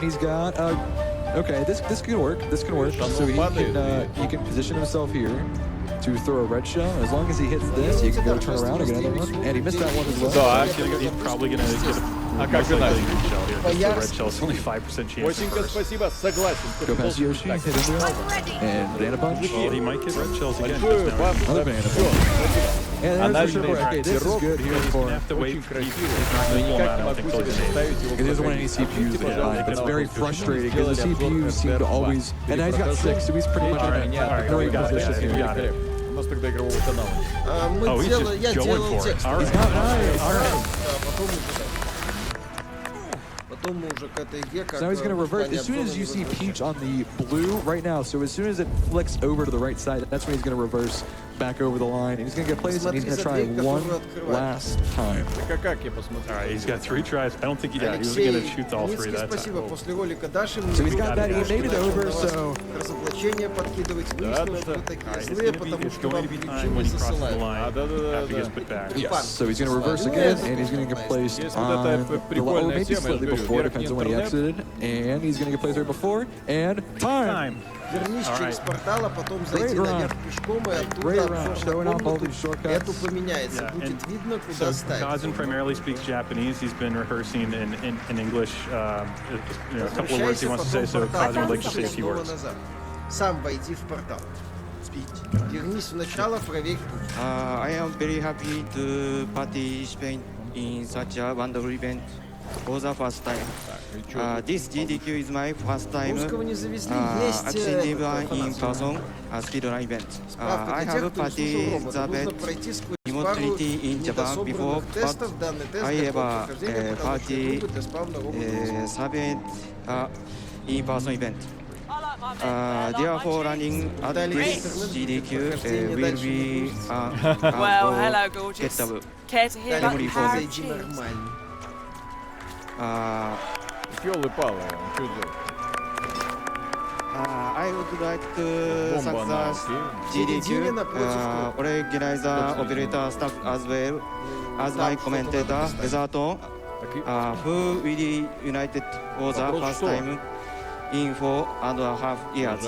he's got okay, this can work. This can work. So he can position himself here to throw a red shell. As long as he hits this, he can go turn around and get another one. And he missed that one as well. He's probably gonna get a green shell here. The red shell is only 5% chance. Go past Yoshi, hit into it, and banana punch. Well, he might get red shells again. Another banana punch. And there's for sure. Okay, this is good here for. Have to wait. He's not going to pull him out, I don't think, till he's because he doesn't want any CPUs to get by. But it's very frustrating because the CPUs seem to always. And now he's got 6, so he's pretty much in a great position here. Oh, he's just going for it. All right. All right. So now he's going to revert. As soon as you see Peach on the blue right now, so as soon as it flicks over to the right side, that's when he's going to reverse back over the line. And he's going to get plays, and he's going to try one last time. All right, he's got 3 tries. I don't think he was going to shoot all 3 that time. So he's got that. He made it over, so... It's going to be time when he crosses the line after he gets put back. Yes, so he's going to reverse again, and he's going to get placed on the or maybe slightly before, depends on when he exited. And he's going to get placed right before, and time! Вернись через портал, а потом зайти наверх пешком, и оттуда обзор на комнату. Это поменяется, будет видно, куда ставить. Kazan primarily speaks Japanese. He's been rehearsing in English. A couple of words he wants to say, so Kazan would like to say a few words. Сам войди в портал. Вернись в начало, проверь путь. I am very happy to participate in such a wonderful event for the first time. This GDQ is my first time attending an in-person speedrun event. I have participated remotely in Japan before, but I ever participated in-person event. Therefore, running at this GDQ will be well, hello, gorgeous. Care to hear about the I would like to success GDQ, organizer, operator, staff as well as my commentator, Bezaton, who really united for the first time in 4.5 years.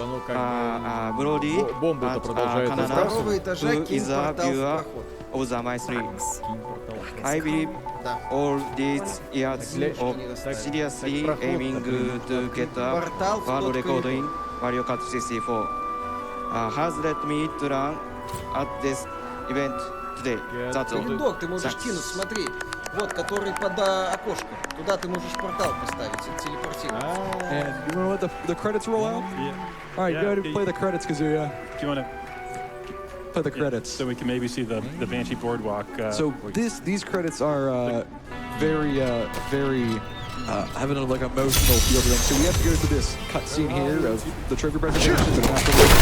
Brody at Canada, who is a viewer of the my stream. I believe all these years of seriously aiming to get a world record in Mario Kart 64 has led me to run at this event today. That's all. Передок ты можешь кинуть, смотри. Вот, который под окошком. Туда ты можешь портал поставить и телепортироваться. And you want to let the credits roll out? Yeah. All right, go ahead and play the credits, Kazuya. Do you want to play the credits? So we can maybe see the Banshee Boardwalk. So these credits are very having like emotional feel to them. So we have to go through this cutscene here of the trophy presentation, but afterwards,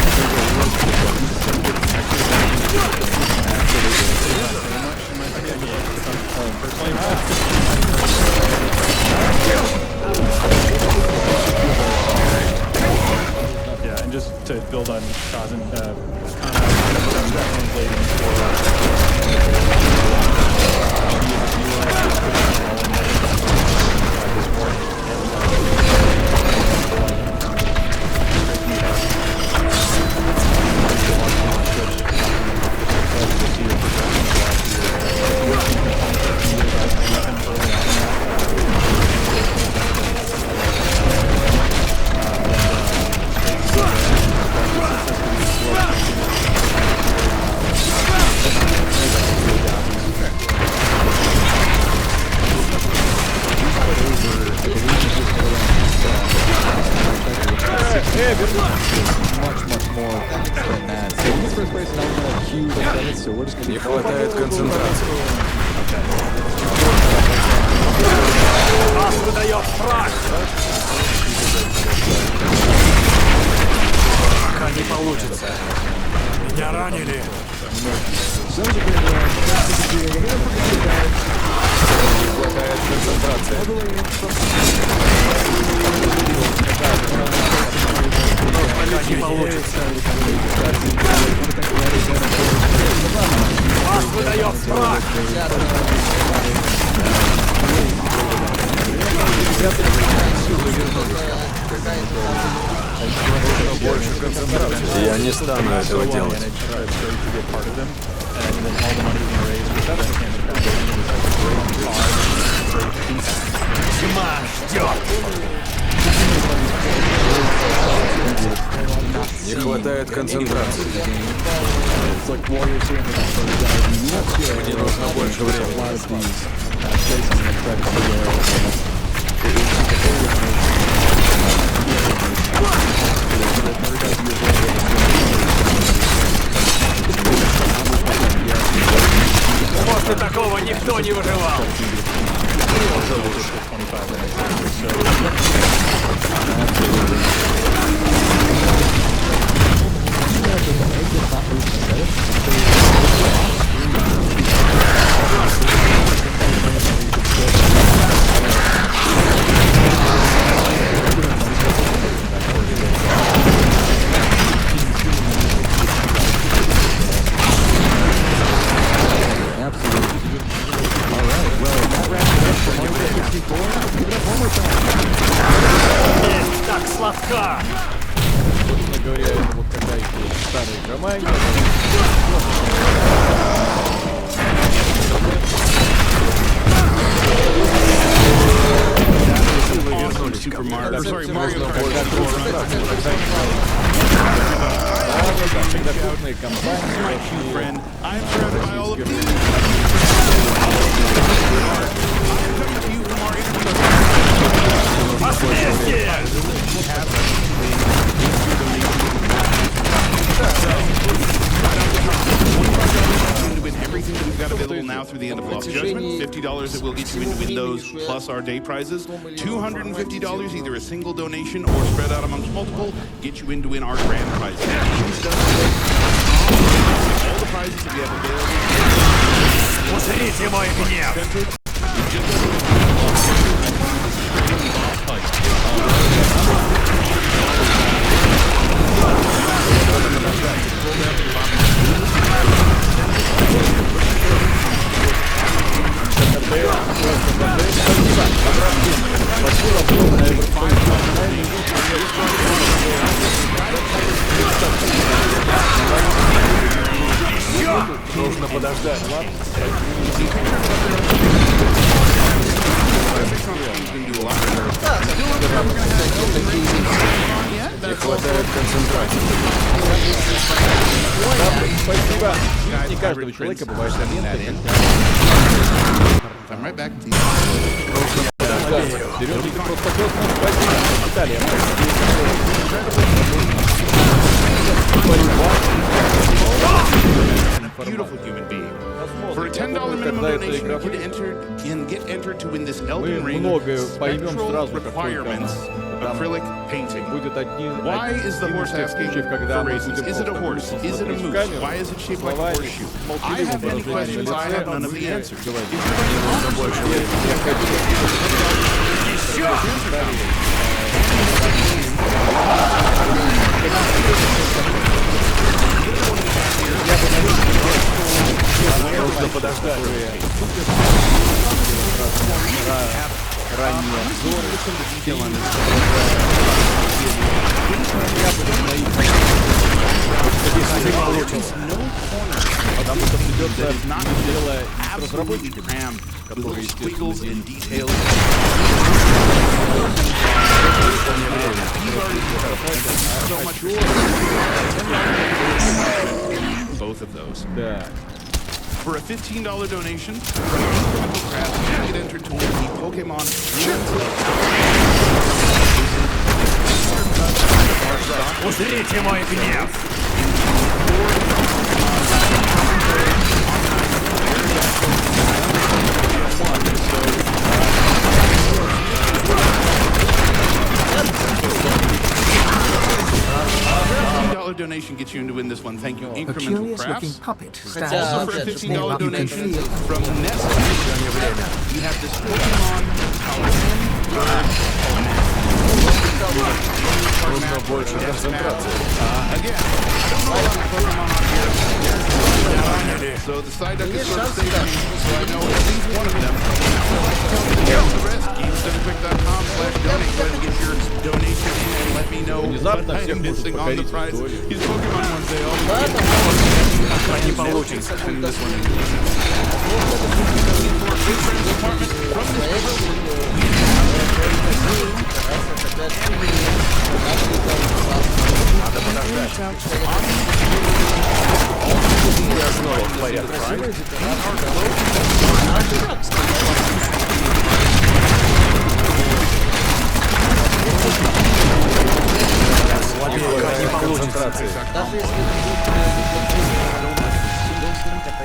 yeah, and just to build on Kazan, much more than that. So he's first place and I'm going to cue the credits, so we're just going to be хватает концентрации. Нас выдает страх! Пока не получится. Меня ранили. Хватает концентрации. Пока не получится. Вас выдает страх! Больше концентрации. Я не стану этого делать. Тьма ждет! Не хватает концентрации. Мне нужно больше времени. После такого никто не выживал! Так сладка! Говоря, вот когда еще старые команды. Everything that we've got available now through the end of Lost Judgment, $50 that will get you into Windows plus our day prizes, $250 either a single donation or spread out amongst multiple, get you in to win our grand prize. All the prizes that we have available. Узрите мой гнев! Нужно подождать. Не хватает концентрации. Спасибо. Не каждого человека бывает моменты. I'm right back to you. Берем просто спасибо. Италия. Beautiful human being. For a $10 minimum donation, you can get entered to win this Elden Ring spectral requirements acrylic painting. Why is the horse asking for raisins? Is it a horse? Is it a moose? Why is it shaped like a horseshoe? I have many questions. I have none of the answers. Нужно подождать. Ранее потому что придется делать разработчики, которые squiggles and details. Both of those. да. For a $15 donation from Incremental Craft, you get entered to win the Pokemon. Узрите мой гнев! $15 donation gets you in to win this one. Thank you, A Incremental curious-looking Crafts. puppet Хотя, stands Also on for a the $15 table. You can donation feel from Nest, you have this Pokemon Нужно больше концентрации. Again, I don't know a lot of Pokemon on here. So the side deck is sort of safe, so I know at least one of them. The rest, GamesDoneQuick.com/donate. Go ahead and get your donation in and let me know what I'm missing on the prize. He's Pokemon one day. Не получится. Надо подождать. Я снова в порядке. Не получится. Даже если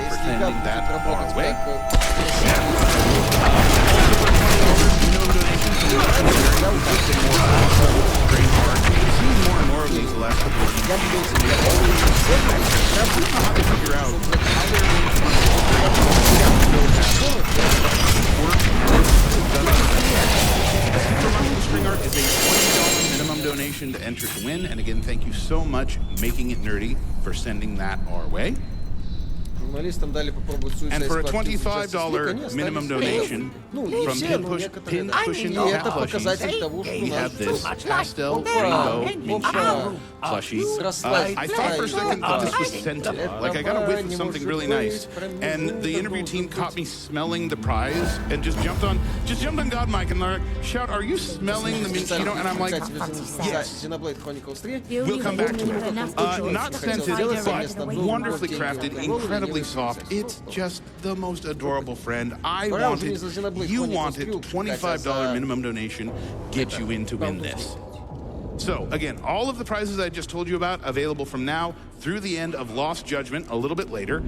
Pretending that our way. More and more of these the last couple of years. Figure out String art is a $20 minimum donation to enter to win. And again, thank you so much, Making It Nerdy, for sending that our way. And for a $25 minimum donation from Pin Cushion Cat Plushies, we have this pastel rainbow plushie. I thought for a second that this was scented. Like I got a whiff of something really nice. And the interview team caught me smelling the prize and just jumped on God Mike and like, shout, are you smelling the Minchino? And I'm like, yes. We'll come back to it. Not scented, but wonderfully crafted, incredibly soft. It's just the most adorable friend. You wanted $25 minimum donation, get you in to win this. So again, all of the prizes I just told you about available from now through the end of Lost Judgment a little bit later.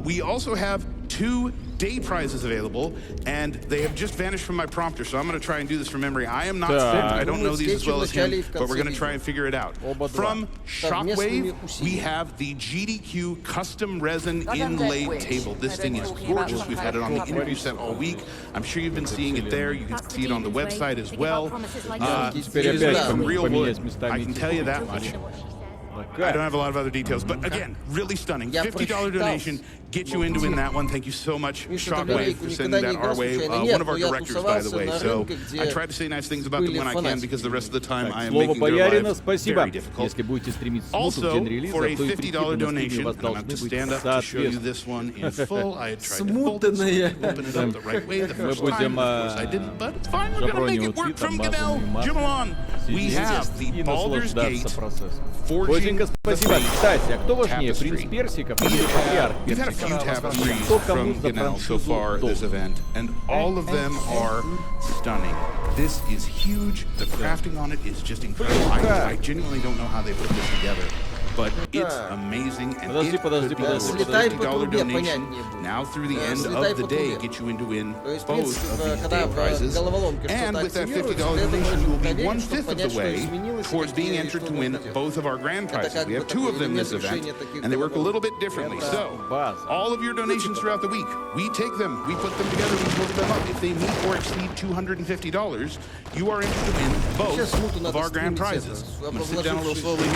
We also have 2 day prizes available, and they have just vanished from my prompter, so I'm going to try and do this from memory. I am not fit. I don't know these as well as him, but we're going to try and figure it out. From Shockwave, we have the GDQ custom resin inlaid table. This thing is gorgeous. We've had it on the interview set all week. I'm sure you've been seeing it there. You can see it on the website as well. It is made from real wood. I can tell you that much. I don't have a lot of other details, but again, really stunning. $50 donation, get you in to win that one. Thank you so much, Shockwave, for sending that our way. One of our directors, by the way. So I try to say nice things about them when I can, because the rest of the time I am making their lives very difficult. Also, for a $50 donation, I'm about to stand up to show you this one in full. I had tried to fold it, open it up the right way the first time. Of course I didn't, but it's fine. We're going to make it work from Goodell. Jimalon. We have the Baldur's Gate Forging Спасибо. Кстати, а кто важнее, принц Персиков или Патриарх We've had a few tapestries from Goodell so far this event, and all of them are stunning. This is huge. The crafting on it is just incredible. I genuinely don't know how they put this together, but it's amazing, and it could be a $50 donation now through the end of the day, get you in to win both of these day prizes. And with that $50 donation, you will be 1/5 of the way towards being entered to win both of our grand prizes. We have 2 of them this event, and they work a little bit differently. So, all of your donations throughout the week, we take them, we put them together, we total them up. If they meet or exceed $250, you are entered to win both of our grand prizes. I'm going to sit down a little slowly here.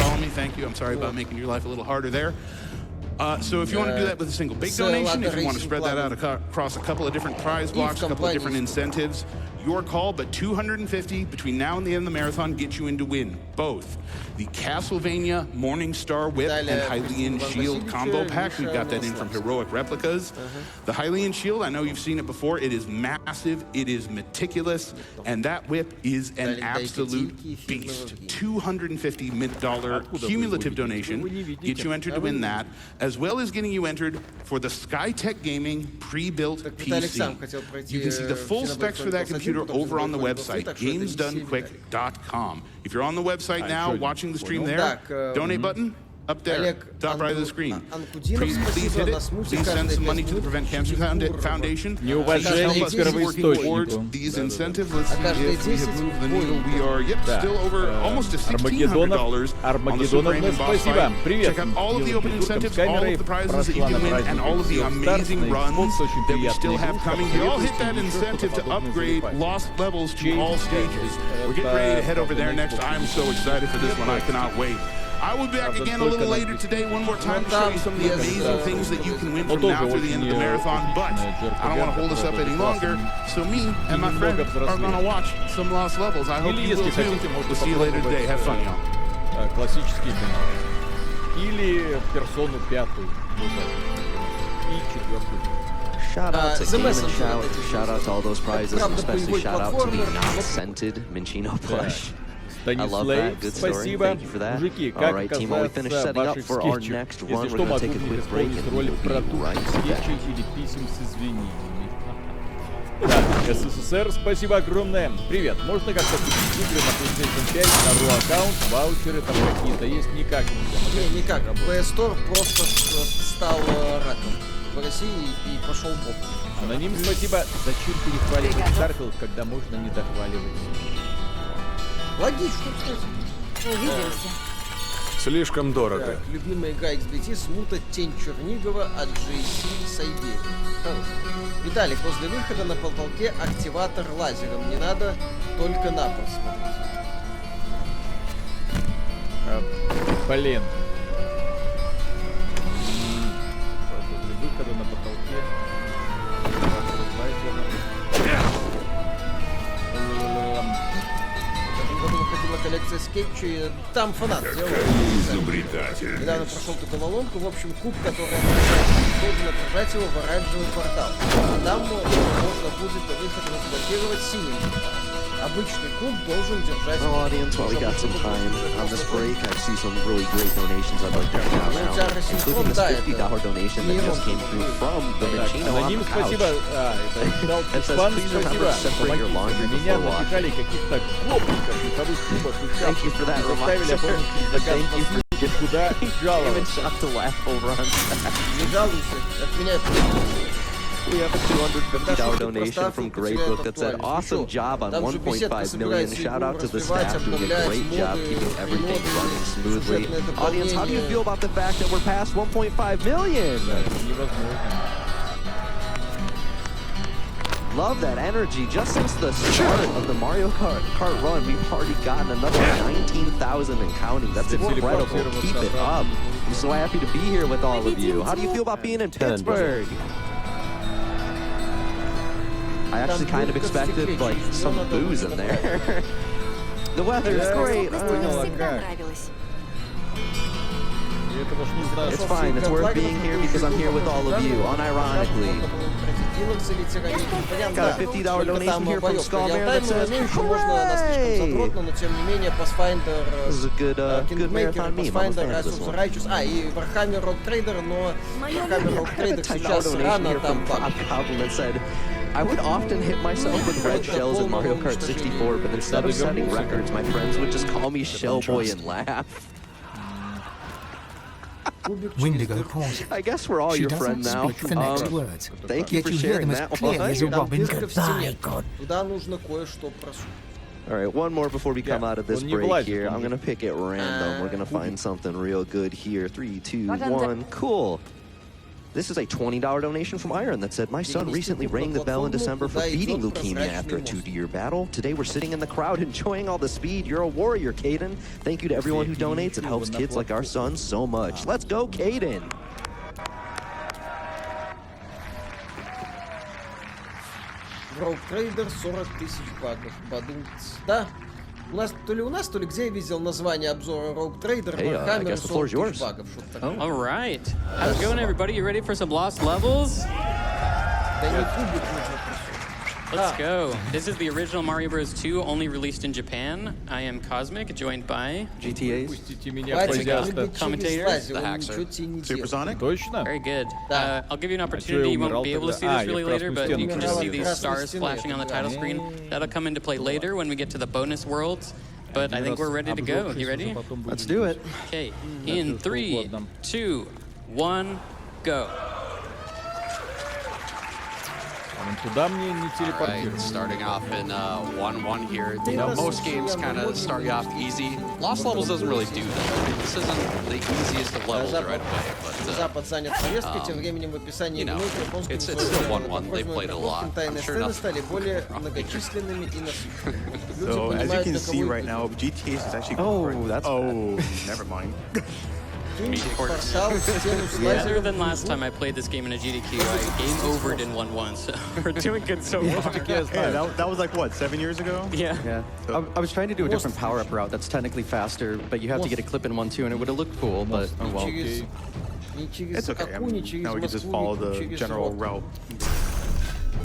Follow me. Thank you. I'm sorry about making your life a little harder there. So if you want to do that with a single big donation, if you want to spread that out across a couple of different prize blocks, a couple of different incentives, your call, but $250 between now and the end of the marathon gets you in to win both the Castlevania Morningstar Whip and Hylian Shield combo pack. We've got that in from Heroic Replicas. The Hylian Shield, I know you've seen it before. It is massive, it is meticulous, and that whip is an absolute beast. $250 cumulative donation gets you entered to win that, as well as getting you entered for the Skytech Gaming pre-built PC. You can see the full specs for that computer over on the website, GamesDoneQuick.com. If you're on the website now, watching the stream there, donate button, up there, top right of the screen. Please hit it. Please send some money to the Prevent Cancer Foundation. Please help us keep working towards these incentives. Let's see if we have moved the needle. We are, still over almost to $1,600 on the Super Raymond boss fight. Check out all of the open incentives, all of the prizes that you can win, and all of the amazing runs that we still have coming. You all hit that incentive to upgrade lost levels to all stages. We're getting ready to head over there next. I'm so excited for this one. I cannot wait. I will be back again a little later today, one more time, to show you some of the amazing things that you can win from now to the end of the marathon. But I don't want to hold us up any longer, so me and my friend are going to watch some Lost Levels. I hope you will too. We'll see you later today. Have fun, y'all. Классический финал. Или персону пятую. И четвертую. Shout out to Game and shout out to all those prizes, and especially shout out to the not-scented Minchino plush. I love that. Good story. Thank you for that. All right, team, while we finish setting up for our next run, we're going to take a quick break and we'll be right back. Да, СССР, спасибо огромное. Привет, можно как-то купить игры на PlayStation 5 на RU аккаунт, ваучеры там какие-то есть? Никак нельзя. Не, никак. Play Store просто стал раком в России и пошел в бок. Аноним, спасибо. Зачем перехваливать Starfield, когда можно не дохваливать? Логично, кстати. Увидимся. Слишком дорого. Так, любимая игра XBT, Смута, Тень Чернигова от JC Сайберии. Виталик, после выхода на потолке активатор лазером. Не надо только на пол смотреть. Блин. После выхода на потолке. Выходила коллекция скетчей, там фанат делал. Недавно прошел такую ломку, в общем, куб, который должен отражать его в оранжевый портал. Там можно будет до выхода разблокировать синим. Обычный куб должен держать... Well, audience, while we got some time on this break, I see some really great donations I'd like to point out now, including this $50 donation that just came through from the Minchino on the couch. Спасибо. It says, please remember to separate your laundry Меня before washing. напихали каких-то гопников, духовых клубов и Thank you for that reminder. Thank you for куда giving shot to laugh over on that. Не жалуйся, от меня... We have a $250 donation from Greybook that said, awesome job on 1.5 million. Shout out to the staff doing a great job keeping everything running smoothly. Audience, how do you feel about the fact that we're past 1.5 million? Love that energy. Just since the start of the Mario Kart run, we've already gotten another 19,000 and counting. That's incredible. Keep it up. I'm so happy to be here with all of you. How do you feel about being in Pittsburgh? I actually kind of expected, like, some booze in there. The weather is great. It's fine. It's worth being here because I'm here with all of you, unironically. Got a $50 donation here from Skullmare that says, hooray! This is a good marathon meme. I'm a fan of this one. И Warhammer Rogue Trader, но Warhammer Rogue Trader сейчас рано там that said, I would often hit myself with red shells in Mario Kart 64, but instead of setting records, my friends would just call me Shellboy and laugh. Windigo pauses. I guess we're all She your doesn't friend now. speak the next words. Thank you Yet for you hear sharing them as that clearly one. as a robin. Goodbye, God. Туда нужно кое-что просунуть. All right, one more before we come out of this break here. I'm going to pick it random. We're going to find something real good here. 3, 2, 1. Cool. This is a $20 donation from Iron that said, my son recently rang the bell in December for beating leukemia after a 2-year battle. Today we're sitting in the crowd enjoying all the speed. You're a warrior, Caden. Thank you to everyone who donates. It helps kids like our son so much. Let's go, Caden. Rogue Trader 40 тысяч багов. Бадумц. Да. У нас, то ли где я видел название обзора Rogue Trader, Warhammer 40 тысяч багов. All right. How's it going, everybody? You ready for some Lost Levels? Да не кубик нужно просунуть. Let's go. This is the original Mario Bros. 2, only released in Japan. I am Cosmic, joined by GTAs. Commentators. The Haxer. Supersonic? Точно? Very good. I'll give you an opportunity. You won't be able to see this really later, but you can just see these stars flashing on the title screen. That'll come into play later when we get to the bonus worlds. But I think we're ready to go. You ready? Let's do it. Okay. In 3, 2, 1, go. Туда мне не Right, телепортировать. starting off in 1-1 here. You know, most games kind of start you off easy. Lost Levels doesn't really do that. This isn't the easiest of levels right away, but Запад занят повесткой, тем временем в описании игры it's still 1-1. They played a lot. I'm sure сцены nothing. стали более многочисленными и насыщенными. So as you can see right now, GTA is actually. Oh, that's never mind. Better than last time I played this game in a GDQ. I game overed in 1-1, so we're doing good so far. That was like what, 7 years ago? Yeah. I was trying to do a different power-up route that's technically faster, but you have to get a clip in 1-2, and it would have looked cool, but oh well. It's okay. Now we can just follow the general route.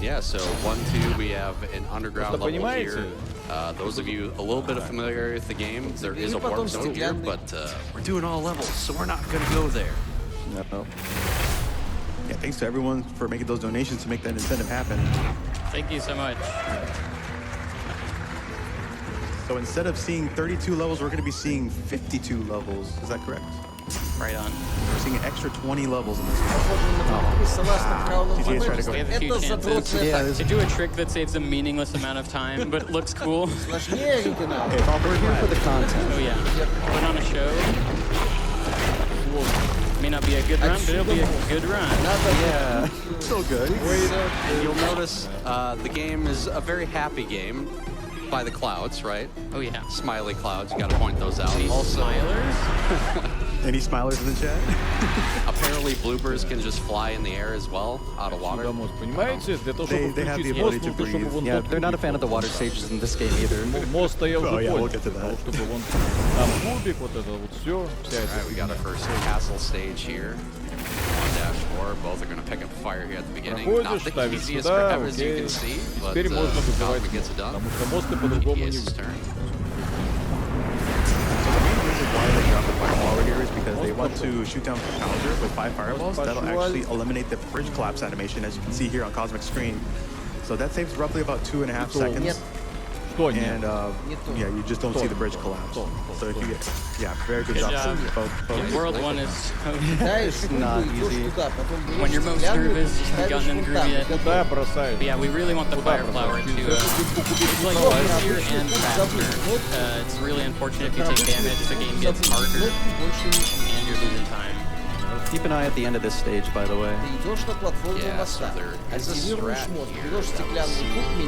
Yeah, so 1-2, we have an underground level here. Those of you a little bit of familiarity with the game, there is a warp zone here, but we're doing all levels, so we're not going to go there. No. Yeah, thanks to everyone for making those donations to make that incentive happen. Thank you so much. So instead of seeing 32 levels, we're going to be seeing 52 levels. Is that correct? Right on. We're seeing an extra 20 levels in this game. We have a few chances to do a trick that saves a meaningless amount of time, but looks cool. We're here for the content. Oh yeah. Put on a show. May not be a good run, but it'll be a good run. Yeah. So good. And you'll notice the game is a very happy game by the clouds, right? Oh yeah. Smiley clouds, you gotta point those out. All smilers? Any smilers in the chat? Apparently bloopers can just fly in the air as well, out of water. They have the ability to breathe. Yeah, they're not a fan of the water stages in this game either. Oh yeah, we'll get to that. Alright, we got our first castle stage here. 1-4, both are going to pick up fire here at the beginning. Not the easiest for ever, as you can see, but Cosmic gets it done. GTA's turn. Why they drop the fireball over here is because they want to shoot down Bowser with 5 fireballs. That'll actually eliminate the bridge collapse animation, as you can see here on Cosmic's screen. So that saves roughly about 2.5 seconds. And yeah, you just don't see the bridge collapse. So if you get, very good job. Both. World 1 is It's not easy. when you're most nervous, you haven't gotten in the groove yet. But yeah, we really want the fire flower to it's like easier and faster. It's really unfortunate if you take damage, the game gets harder and you're losing time. Keep an eye at the end of this stage, by the way. Yeah, so there is a strat here.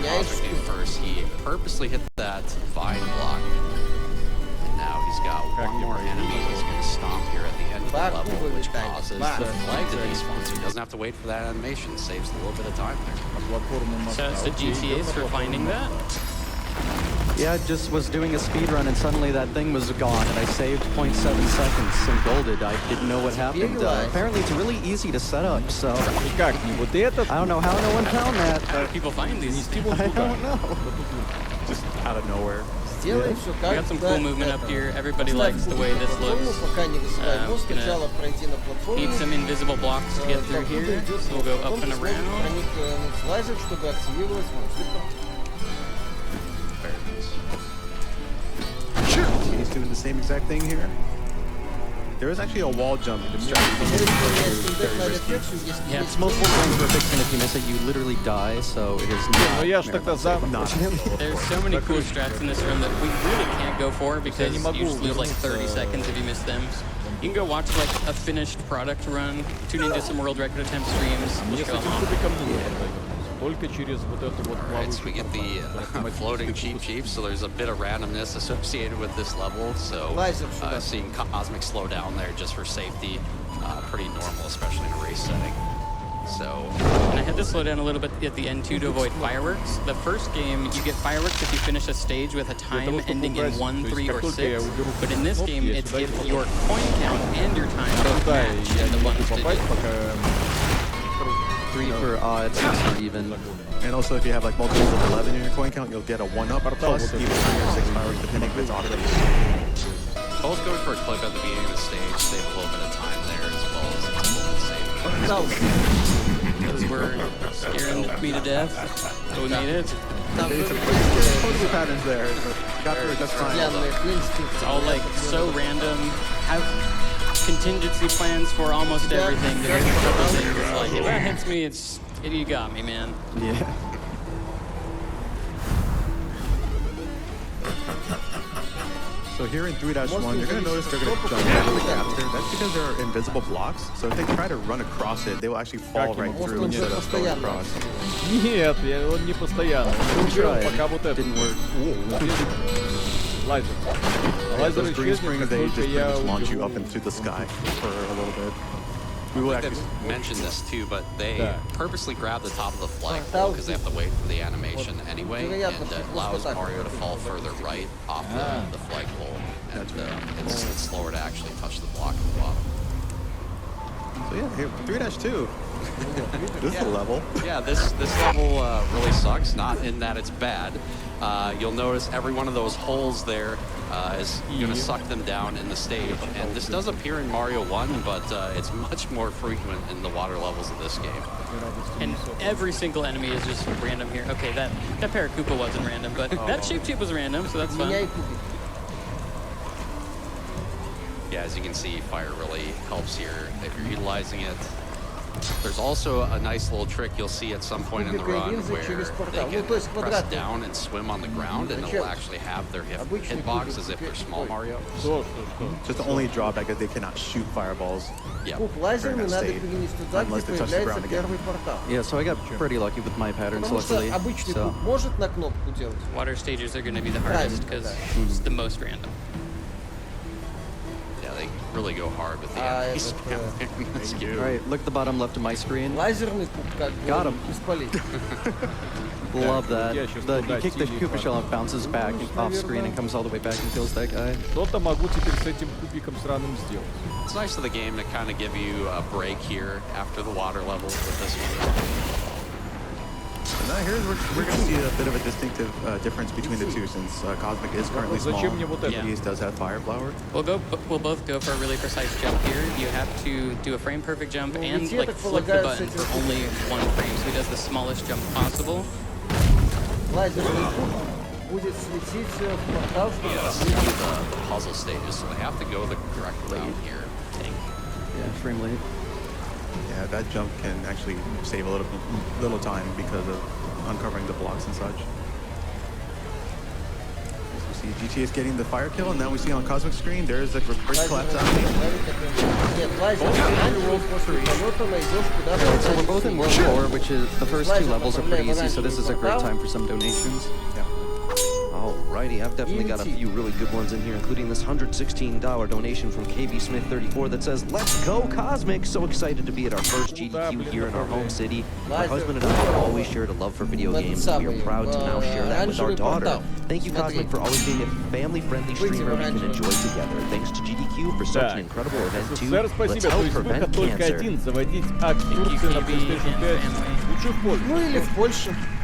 Cosmic first, he purposely hit that vine block. And now he's got one more enemy he's going to stomp here at the end of the level, which causes the flag to despawn. So he doesn't have to wait for that animation. Saves a little bit of time there. So it's the GTAs for finding that? Yeah, I just was doing a speed run and suddenly that thing was gone and I saved 0.7 seconds and golded. I didn't know what happened. Apparently it's really easy to set up, so I don't know how no one found that. How do people find these? I don't know. Just out of nowhere. We got some cool movement up here. Everybody likes the way this looks. Gonna need some invisible blocks to get through here, so we'll go up and around. He's doing the same exact thing here. There is actually a wall jump. Yeah, it's multiple frames per pixel, and if you miss it, you literally die, so it is not. There's so many cool strats in this room that we really can't go for because you just lose like 30 seconds if you miss them. You can go watch like a finished product run, tune into some world record attempt streams. Just go on. Alright, so we get the floating cheap, so there's a bit of randomness associated with this level, so seeing Cosmic slow down there just for safety, pretty normal, especially in a race setting. So, and I had to slow down a little bit at the end too to avoid fireworks. The first game, you get fireworks if you finish a stage with a time ending in 1, 3, or 6, but in this game, it's if your coin count and your time both match in the 1's digit. 3 for odds, 6 for even. And also, if you have like multiples of 11 in your coin count, you'll get a 1-up plus even 3 or 6 fireworks, depending if it's automated. Both go for a clip at the beginning of the stage, save a little bit of time there as well as save. Those were scaring me to death, but we made it. Totally patterns there. Got through it, that's fine. It's all like so random. Have contingency plans for almost everything. There's a couple things like if that hits me, it's You got me, man. Yeah. So here in 3-1, you're going to notice they're going to jump into the caster. That's because there are invisible blocks. So if they try to run across it, they will actually fall right through instead of going across. Нет, он не постоянно. Пока вот это didn't work. Лазер. Лазер Those green springs, they just pretty much launch you up убил. into the sky for a little bit. We will actually mention this too, but they purposely grab the top of the flagpole because they have to wait for the animation anyway, and it allows Mario to fall further right off the flagpole, and it's slower to actually touch the block at the bottom. So yeah, here 3-2. This is a level. Yeah, this level really sucks. Not in that it's bad. You'll notice every one of those holes there is going to suck them down in the stage. And this does appear in Mario 1, but it's much more frequent in the water levels of this game. And every single enemy is just random here. Okay, that Paracupa wasn't random, but that Shape Tube was random, so that's fun. Yeah, as you can see, fire really helps here if you're utilizing it. There's also a nice little trick you'll see at some point in the run where they can press down and swim on the ground, and it'll actually have their hitbox as if they're small Mario. Just the only drawback is they cannot shoot fireballs. Yeah. Unless they touch the ground again. Yeah, so I got pretty lucky with my patterns, luckily. So. Water stages are going to be the hardest because it's the most random. They really go hard with the enemies. Alright, look at the bottom left of my screen. Got him. Love that. You kick the Koopa shell and bounces back off screen and comes all the way back and kills that guy. Что-то могу теперь с этим кубиком сраным сделать. It's nice for the game to kind of give you a break here after the water levels with this one. Now here's where we're going to see a bit of a distinctive difference between the two, since Cosmic is currently small, but he does have Fire Flower. We'll both go for a really precise jump here. You have to do a frame perfect jump and like flip the button for only one frame, so he does the smallest jump possible. Yeah, this is one of the puzzle stages, so they have to go the correct route here. Yeah, frame late. Yeah, that jump can actually save a little time because of uncovering the blocks and such. As we see GTA is getting the fire kill, and now we see on Cosmic screen there's a reverse collapse happening. So we're both in World 4, which is the first two levels are pretty easy, so this is a great time for some donations. Yeah. Alrighty, I've definitely got a few really good ones in here, including this $116 donation from KB Smith 34 that says, "Let's go Cosmic! So excited to be at our first GDQ here in our home city. My husband and I have always shared a love for video games, and we are proud to now share that with our daughter. Thank you, Cosmic, for always being a family-friendly streamer we can enjoy together. Thanks to GDQ for such an incredible event too. Let's help prevent cancer."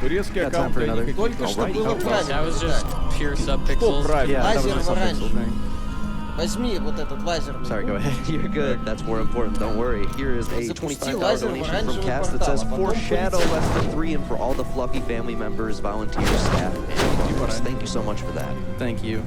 Турецкий Got time for another. That was just pure subpixels. Yeah, that was a subpixel thing. Возьми вот этот лазерный. Sorry, go ahead. You're good. That's more important. Don't worry. Here is a $25 donation from Cass that says, "For Shadow Less Than 3 and for all the Fluffy family members, volunteers, staff, and viewers." Thank you so much for that. Thank you.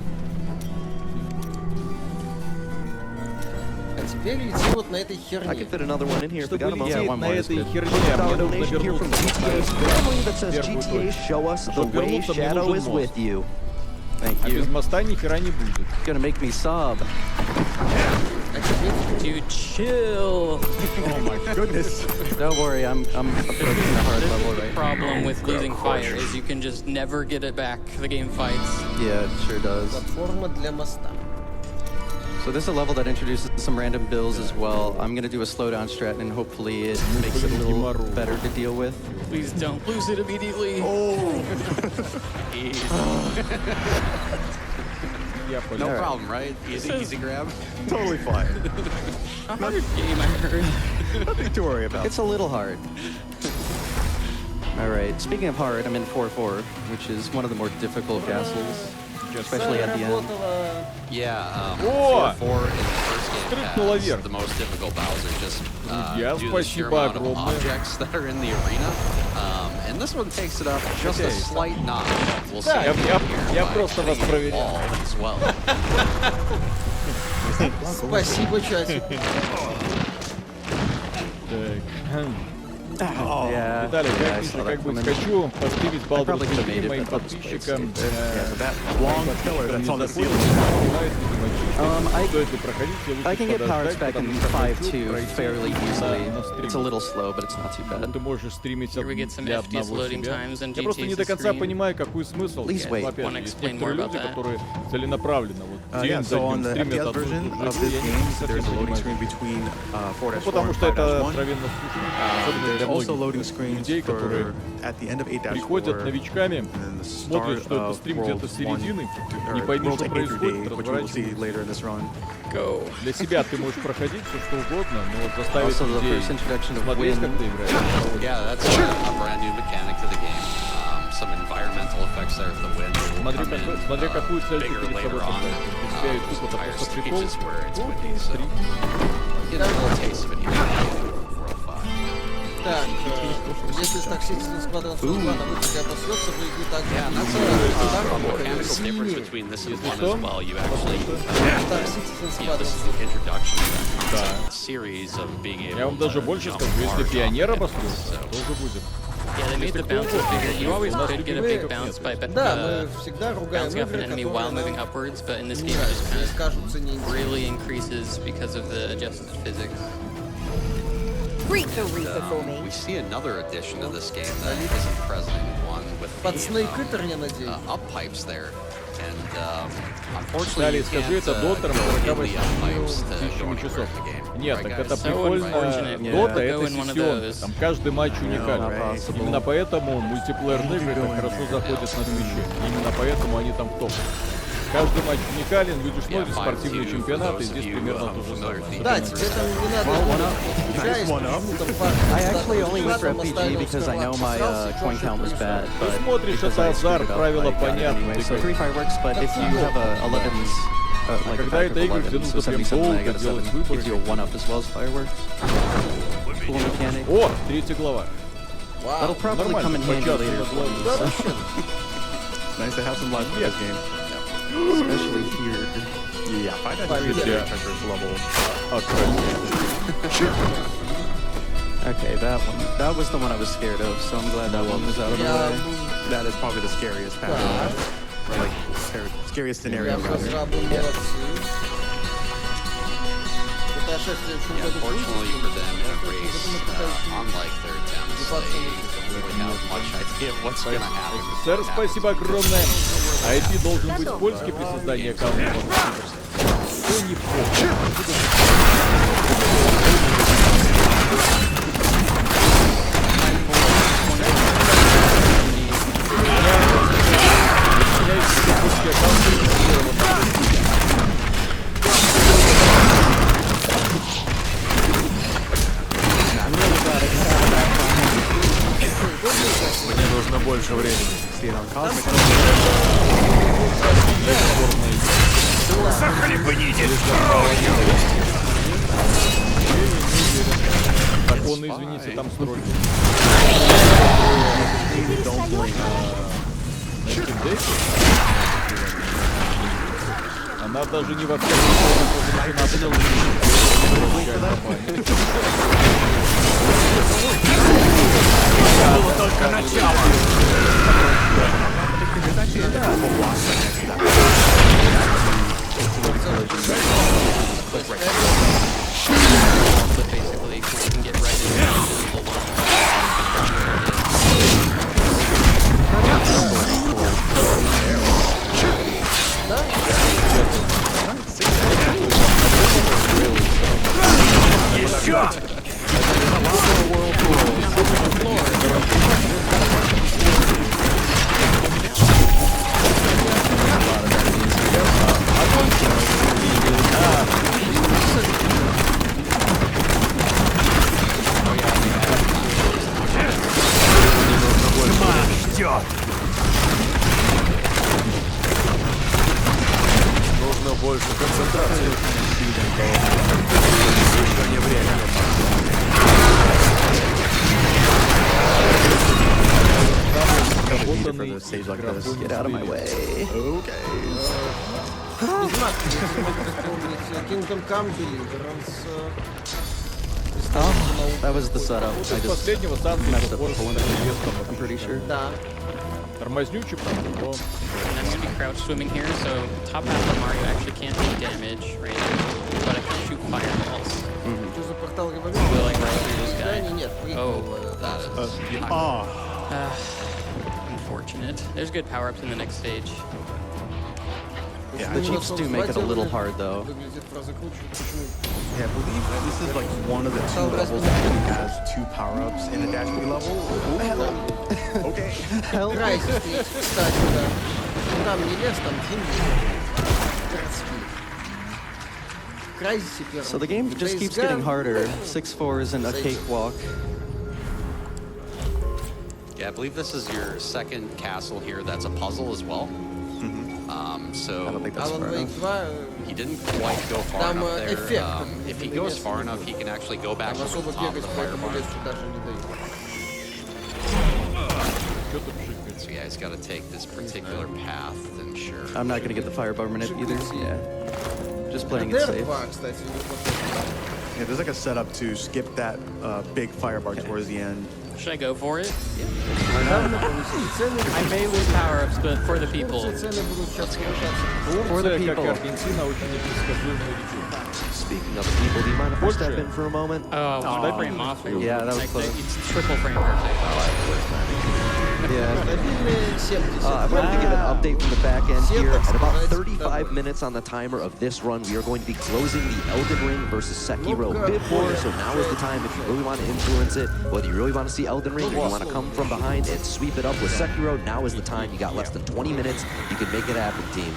Теперь лети вот на этой херне. I could fit another one in here if we got a moment. Yeah, one more is good. $50 donation here from GTA's family that says, "GTA, show us the way Shadow is with you." Thank you. Без моста ни хера не будет. Gonna make me sob. Dude, chill. Oh my goodness. Don't worry, I'm approaching a hard level right now. Problem with losing fire is you can just never get it back. The game fights. Yeah, it sure does. Платформа для моста. So this is a level that introduces some random bills as well. I'm gonna do a slowdown strat and hopefully it makes it a little better to deal with. Please don't lose it immediately. Oh. No problem, right? Easy grab. Totally fine. A hard game, I heard. Nothing to worry about. It's a little hard. All right, speaking of hard, I'm in 4-4, which is one of the more difficult castles, especially at the end. Yeah, 4 in the first game has the most difficult Bowser. Just do the sheer amount of objects that are in the arena. And this one takes it up just a slight notch. We'll see Я просто вас проверял. As well. Спасибо, чатик. Виталий, как еще как бы хочу постримить Baldur's Gate моим подписчикам. I can get power back in 5-2 fairly easily. It's a little slow, but it's not too bad. Ты можешь стримить Here we get some для FPS одного loading себя. times and Я просто не до конца понимаю, какой смысл. Please wait. Опять же, Wanna есть explain more некоторые about люди, that? которые целенаправленно вот Yeah, день за so on днем the стримят FPS одну и version ту же of игру. this Я не game, совсем there's a loading понимаю. screen between 4-1 Потому and что это 5-1. откровенно скучно. Особенно для There's also многих loading screens людей, которые for at the end of 8-4 приходят новичками, and then the смотрят, start что это of стрим где-то World с середины, 1 не пойми, World что Entry происходит, Day, which we will see разворачиваются. later in this run. Go. Для себя ты можешь проходить все что угодно, но вот заставить Also, the людей first introduction of смотреть, wind. как ты играешь. Yeah, that's a brand new mechanic to the game. Some environmental effects there with the wind will Смотри, come in смотри, какую цель ты bigger перед later собой on. поставишь. Для себя и тут это Entire просто прикол. stages where it's windy, so get a little taste of it here in 405. Так, если так Citizen Squadron 2 на выходе обосрется, вы игру так Yeah, and that's a mechanical difference between this and one as well. You actually, Так, Citizen you know, this is Squadron. the introduction to that series of being able Я вам даже to больше jump скажу, если large пионер objects, обострился, so тоже будет. Yeah, they made the bounces bigger. You always could get a big bounce by Да, мы всегда ругаем bouncing off an игры, enemy while moving которые upwards, but in this нам game it just kind of кажутся неинтересными. really increases because of the adjusted physics. We see another addition to this game that isn't present in one with Под the Snake Eater, я надеюсь. up pipes there. And unfortunately, Далее you скажи, can't это дотером go in 48 the up pipes to go тысячами anywhere часов. in the game. Нет, Right, так guys? это So прикольно. unfortunate. Дота Yeah. это Go in one of сессионка, those. там каждый матч уникален. right. Именно поэтому мультиплеерные игры так хорошо заходят на Твиче. Именно поэтому они там в топ. Каждый матч уникален, люди смотрят спортивные чемпионаты, и здесь примерно то же самое. Да, тебе там не надо I actually only went for FPG because I know my coin count was bad, but Ты смотришь, because это I азарт, screwed it up, правила I got it понятны. anyway. So free fireworks, but if you have a 11s, like a Когда pack of это игры, 11, где so нужно прям 77, I долго got a 7, делать выборы. gives you a 1-up as well as fireworks. Cool mechanic. О, третья глава. That'll probably come in handy later. Nice to have some life in this game. Especially here. Yeah, 5-2 is a very treacherous level. Okay, that one. That was the one I was scared of, so I'm glad that one was out of the way. That is probably the scariest path. Or like scariest scenario. Разрабы молодцы. Unfortunately for them in a race, unlike their attempts, they don't really have much idea of what's going to happen. Сэр, спасибо огромное. IP должен быть польский при создании аккаунта. Что не Мне нужно больше времени. Так он, извините, там строгий. Она даже не во всех Было только начало. So basically, you can get right into the one. Еще! Тьма ждет! Нужно больше концентрации. Еще не время. Get out of my way. Не знаю, если вы помните Kingdom Come Deliverance. That was the setup. I just Последнего станции messed up the I'm pretty sure. Да. Тормознючий, правда, но... And I'm going to be crouch swimming here, so top half of Mario actually can't do damage right now, but I can shoot fireballs. Что за портал говорил? Go like right through this guy. Нет, Oh, that is... unfortunate. There's good power-ups in the next stage. Yeah, the Chiefs do make it a little hard, though. Yeah, I believe this is like one of the two levels that actually has 2 power-ups in the dash B level. Okay. Крайсис, кстати, да. Там не лес, там джунгли. Крайсисе первый. So the game just keeps getting harder. 6-4 isn't a cakewalk. Yeah, I believe this is your second castle here that's a puzzle as well. So I don't think that's far enough. He didn't quite go far enough there. If he goes far enough, he can actually go back to the top of the fire bar. So yeah, he's got to take this particular path to ensure. I'm not going to get the fire bar minute either. Yeah. Just playing it safe. Yeah, there's like a setup to skip that big fire bar towards the end. Should I go for it? I may lose power-ups, but for the people. For the people. Speaking of people, do you mind if I step in for a moment? Oh, one frame off. Yeah, that was close. It's triple frame perfect. I wanted to give an update from the back end here. At about 35 minutes on the timer of this run, we are going to be closing the Elden Ring versus Sekiro bid war. So now is the time if you really want to influence it, whether you really want to see Elden Ring or you want to come from behind and sweep it up with Sekiro, now is the time. You got less than 20 minutes. You can make it happen, team.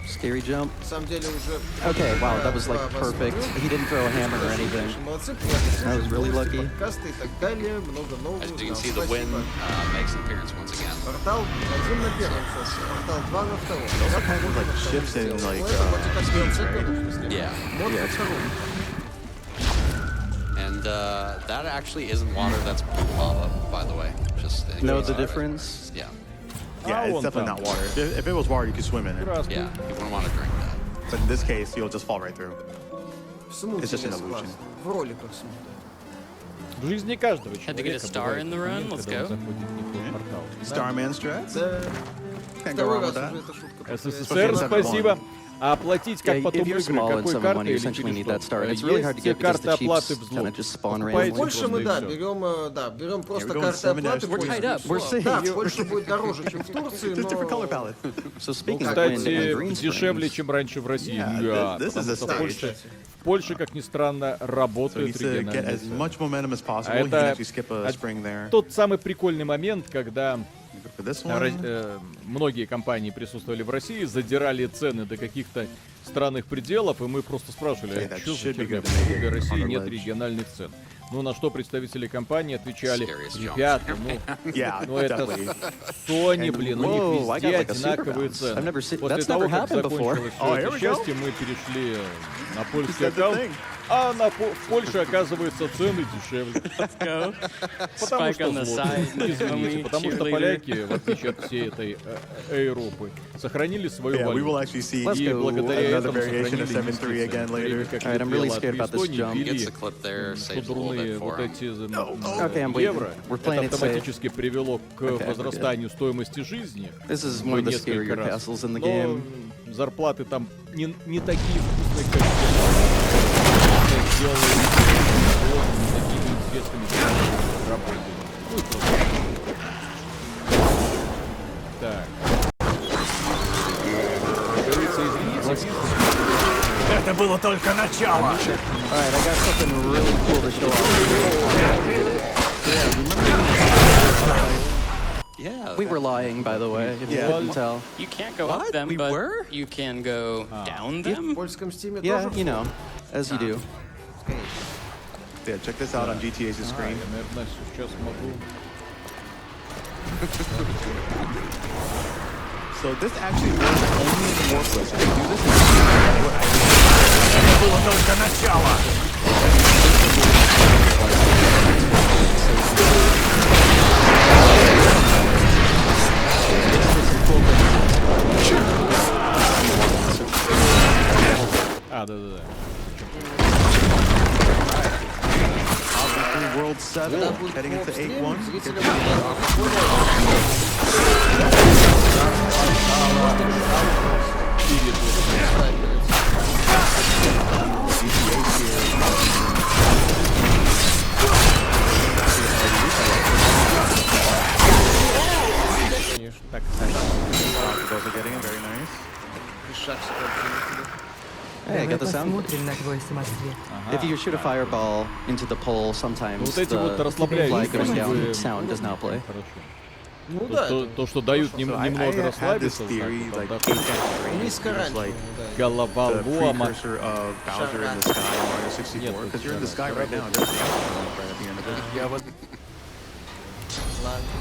Scary jump. Okay, wow, that was like perfect. He didn't throw a hammer or anything. That was really lucky. As you can see, the wind makes an appearance once again. Those are kind of like shifts in like speeds, right? Yeah. And that actually isn't water, that's lava, by the way. Just know the difference? Yeah. Yeah, it's definitely not water. If it was water, you could swim in it. Yeah, you wouldn't want to drink that. But in this case, you'll just fall right through. It's just an illusion. В жизни каждого Had to get a star in the run. Let's go. Starman strats? Can't go wrong with that. СССР, спасибо. А оплатить как потом игры, какой картой или через что? Есть все карты оплаты взлом. Больше мы, берем просто карты оплаты. Да, больше будет дороже, чем в Турции, но... Кстати, дешевле, чем раньше в России. Да, потому что в Польше, как ни странно, работает региональный центр. А это тот самый прикольный момент, когда многие компании присутствовали в России, задирали цены до каких-то странных пределов, и мы просто спрашивали, а что за фигня, для России нет региональных цен? Ну, на что представители компании отвечали: ребята, ну это Sony, блин, у них везде одинаковые цены. После того, как закончилось все это счастье, мы перешли на польский аккаунт, а в Польше, оказывается, цены дешевле. Потому что извините, потому что поляки, в отличие от всей этой Европы, сохранили свою валюту. И благодаря этому сохранили низкие цены. Как летело от Эстонии, ввели шудрунные вот эти евро. Это автоматически привело к возрастанию стоимости жизни в несколько раз. Но зарплаты там не такие вкусные, как сделали такими известными работами. Так. Говорится, извините. Это было только начало. Alright, I got something really cool to show off. Yeah. We were lying, by the way, if you couldn't tell. You can't go up them, but you can go down them. Yeah, you know, as you do. Yeah, check this out on GTA's screen. Я, наверное, сейчас могу. So this actually works only in the workplace. If you do this Это было только начало. Да. World 7, heading into 8-1. Both are getting it, very nice. Hey, I got the sound. If you shoot a fireball into the pole, sometimes the flag goes down, sound does not play. Ну да. То, что дают немного расслабиться, голова лома.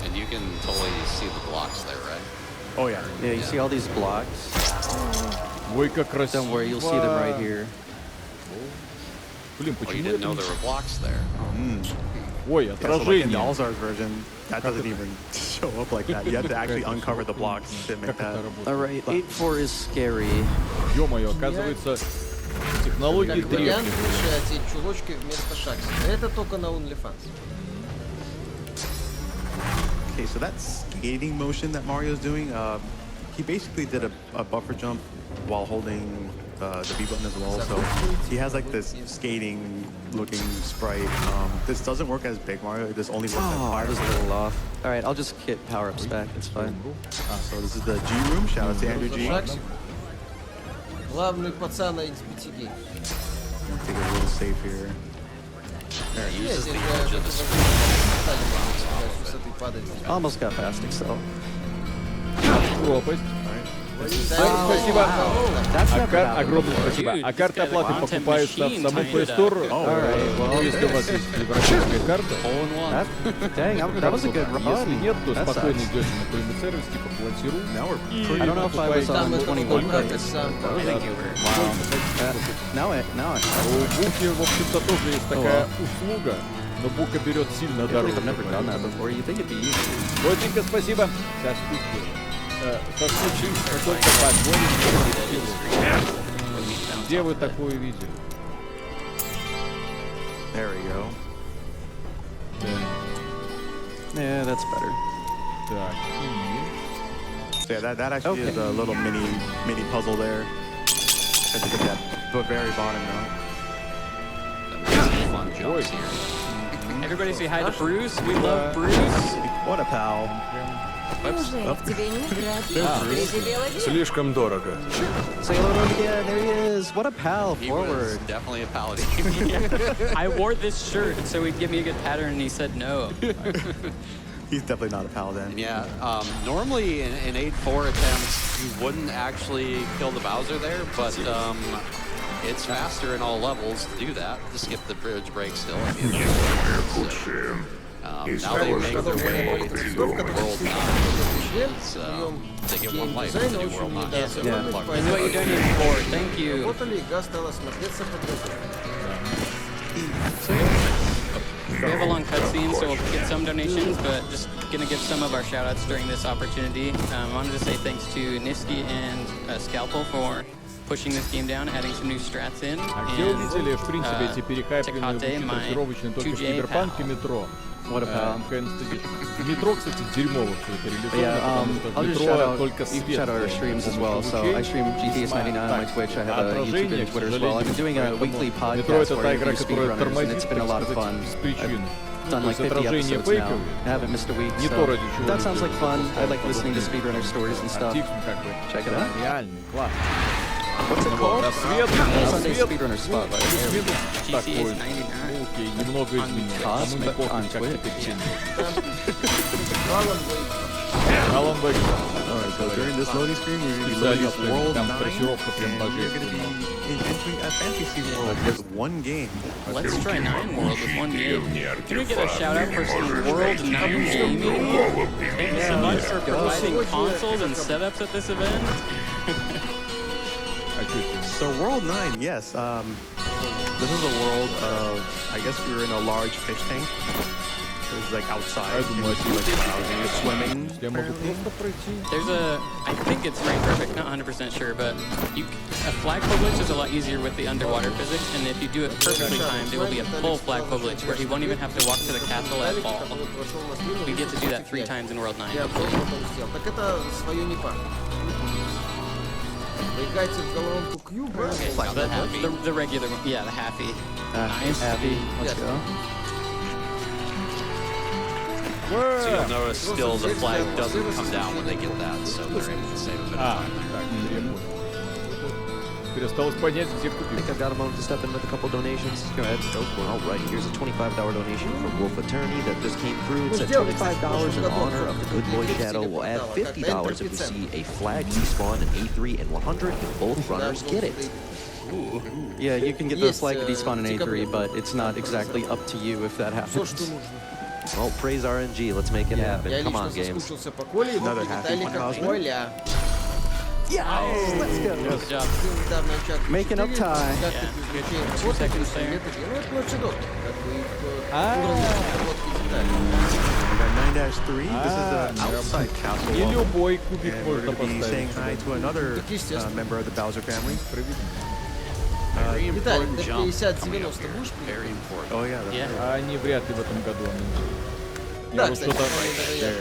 And you can totally see the blocks there, right? Oh yeah. Yeah, you see all these blocks? Ой, как красиво. Don't worry, you'll see them right here. Блин, Oh, you почему didn't know это... there were blocks there. Ой, Yeah, so like in the отражение. All-Stars version, that doesn't even show up like that. You have to actually uncover the blocks to make that. Alright, 8-4 is scary. Ё-моё, оказывается, технологии Как вариант древние. лучше одеть чулочки вместо шакса. Это только на OnlyFans. Okay, so that skating motion that Mario's doing, he basically did a buffer jump while holding the B button as well. So he has like this skating looking sprite. This doesn't work as Big Mario. This only works as Oh, I Fire. was a little off. Alright, I'll just get power-ups back, it's fine. So this is the G room. Shout out to Andrew G. Шаксик. Главный пацан на XBTG. Take it a little safe here. He uses the edge of the screen. Almost got fast excel. Пропасть. Спасибо. Огромное спасибо. А карты оплаты покупаются в самом Play Store. Ну, если у вас есть европейская карта. That was a good run. Если нет, то спокойно идете на какой-нибудь сервис, типа Платиру. I don't know if I was on 21 days. Now it. У Буки, в общем-то, тоже есть такая услуга, но Бука берет сильно дороже. Котенька, спасибо. Соскучился только по. Где вы такое видели? There we go. Yeah, that's better. Так, So yeah, that actually is a little mini puzzle there. I think at the very bottom now. Fun jumps here. Everybody say hi to Bruce. We love Bruce. What a pal. Слишком дорого. Say hello to him again. There he is. What a pal. He was Forward. definitely a paladin. I wore this shirt so he'd give me a good pattern, and he said no. He's definitely not a paladin. And yeah, normally in 8-4 attempts, you wouldn't actually kill the Bowser there, but it's faster in all levels to do that, to skip the bridge break still. Now they make their way to World 9. They get one life to do World 9. Yeah. This is what you're doing for. Thank you. Работали, игра стала смотреться по-другому. We have a long cutscene, so we'll get some donations, but just gonna give some of our shout-outs during this opportunity. I wanted to say thanks to Niski and Scalpel for pushing this game down, adding some new strats in. где увидели, в принципе, эти перекапленные Takate, my тренировочные только в 2J Киберпанк и pal. метро. What a pal. Метро, кстати, дерьмово все это реализовано, Yeah, потому что I'll just метро shout out, только you can свет. shout out our streams as well. So I stream GTS99 on my Twitch. I have a YouTube and Twitter as well. I've been doing a weekly Метро podcast это та where I игра, interview которая speedrunners, and тормозит, it's been a lot of fun. с причины. I've done like 50 episodes now. I haven't missed a week, Не то, so ради чего that sounds люди like fun. I like listening to speedrunner stories and stuff. Check it out. Реальный, класс. What's it called? На свет, Sunday Speedrunner Spotlight. такой. Ну, окей, немного изменилось. Кому не похуй, как теперь. Alan Wake. Alright, so during this loading screen, we're going to be loading up World 9. Там трассировка прям We're going to be entering a fantasy world with one game. Let's try 9 World with one game. Can we get a shout out for some World 9 gaming? Thank you so much for providing consoles and setups at this event. So World 9, yes. This is a world of, I guess we were in a large fish tank. is like outside. And you see like browsing or swimming. There's I think it's frame perfect, not 100% sure, but a flagpole glitch is a lot easier with the underwater physics, and if you do it perfectly timed, it will be a full flagpole glitch where he won't even have to walk to the castle at all. We get to do that 3 times in World 9. Так это свое не пахнет. Вы играете в головоломку Кьюба? The regular one, yeah, the halfy. Nice. Happy. Let's go. So you'll notice still the flag doesn't come down when they get that, so they're able to save a bit of time. Perestалось понять, где купить. I think I've got a moment to step in with a couple donations. Go ahead, go for it. All right, here's a $25 donation from Wolf Attorney that just came through. It said $25 in honor of the Good Boy Shadow. We'll add $50 if we see a flag despawn in A3 and 100 if both runners get it. Ooh. Yeah, you can get the flag to despawn in A3, but it's not exactly up to you if that happens. Well, praise RNG. Let's make it happen. Come on, games. Another happy one. Yes! Let's go. Good job. Making up time. Yeah. 2 seconds there. We got 9-3. This is the outside castle. And we're going to be saying hi to another member of the Bowser family. Very important jump coming up here. Very important. Oh yeah. Yeah. Они вряд ли в этом году. Да, Я вот что-то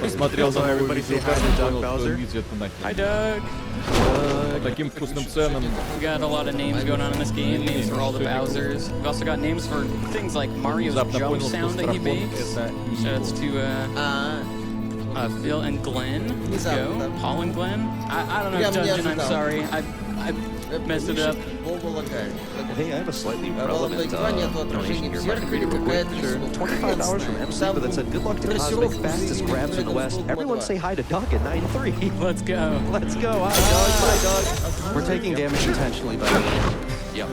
посмотрел за новую видеокарту и понял, что видео это нахер. Hi, Doug. По таким вкусным ценам. We got a lot of names going on in this game. Names for all the Bowsers. We've also got names for things like Mario's jump sound that he makes. Shouts to Phil and Glenn. Let's go. Paul and Glenn. I don't know, Dungeon. I'm sorry. I messed it up. Hey, I have a slightly relevant donation here. Might be sure. $25 from MC, but that said, good luck to Cosmic, fastest grabs in the West. Everyone say hi to Doug at 9-3. Let's go. Let's go. Hi, Doug. Hi, Doug. We're taking damage intentionally, by the way. Yep.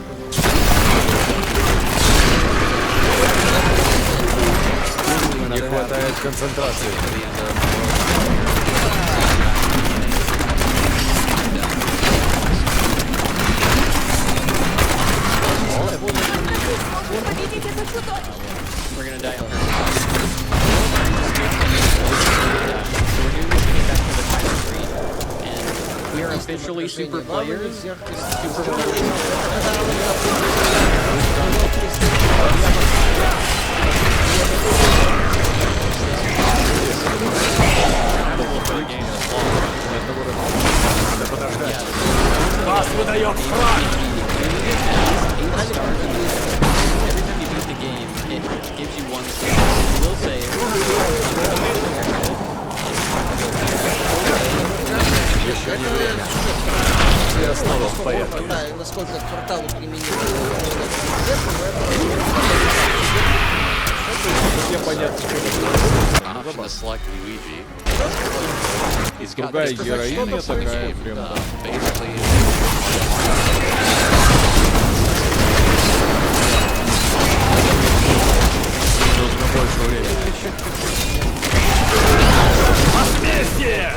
Не хватает концентрации. We're gonna die on her. So we're doing this to get back to the title screen. And we are officially super players. Super Вас выдает фраг! Every time you beat the game, it gives you 1 star. I will say, Еще не время. Все снова в порядке. Насколько к порталу применить. Все понятно, Option to select Luigi. He's got другая героиня такая прям. Basically. Нужно больше времени. Возмездие!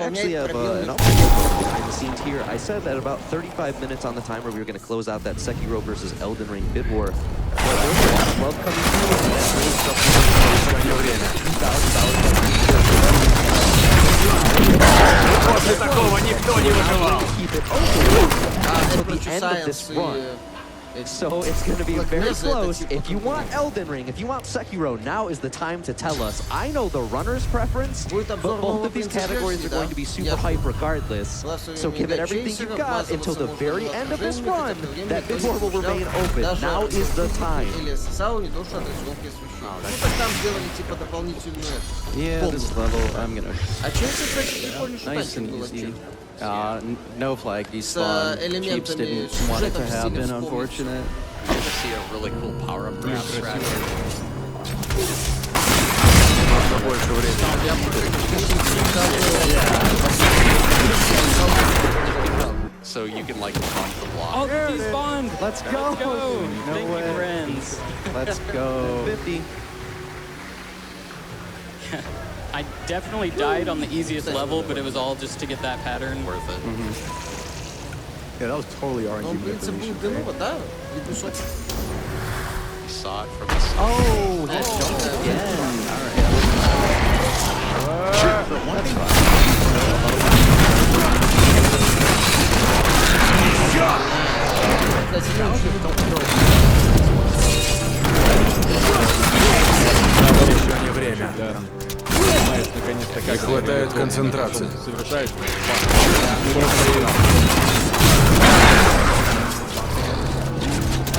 Actually, I have an update behind the scenes here. I said that about 35 minutes on the timer we were going to close out that Sekiro versus Elden Ring bid war. Love coming through, and that raised $2,000. После такого никто не выживал. Keep it open until the end of this run. So it's going to be very close. If you want Elden Ring, if you want Sekiro, now is the time to tell us. I know the runner's preference, but both of these categories are going to be super hype regardless. So give it everything you've got until the very end of this run. That bid war will remain open. Now is the time. Yeah, this level, I'm gonna... Nice and easy. No flag despawn. Keeps didn't want it to happen, unfortunate. I'm gonna see a really cool power-up grab strategy. Нужно больше времени. So so you can like bump the block. Oh, he spawned! Let's go! Let's go! No Thank way. you, friends. Let's go. 50. I definitely died on the easiest level, but it was all just to get that pattern. Worth it. Yeah, that was totally RNG. Он, в принципе, будет дымово, да? И кусок. You saw it from the side. Oh, he jumped again. All right. Еще не время. Не хватает концентрации. Совершаешь.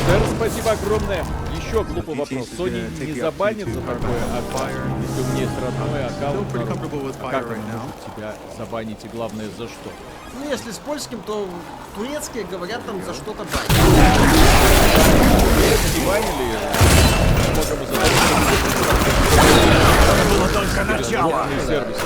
Сэр, спасибо огромное. Еще глупый вопрос. Sony не забанит за такое аккаунт, если у меня есть родной аккаунт. Как он может тебя забанить и главное за что? Ну, если с польским, то турецкие говорят там за что-то банят. Не банили, можем задать. Это было только начало. Сервис.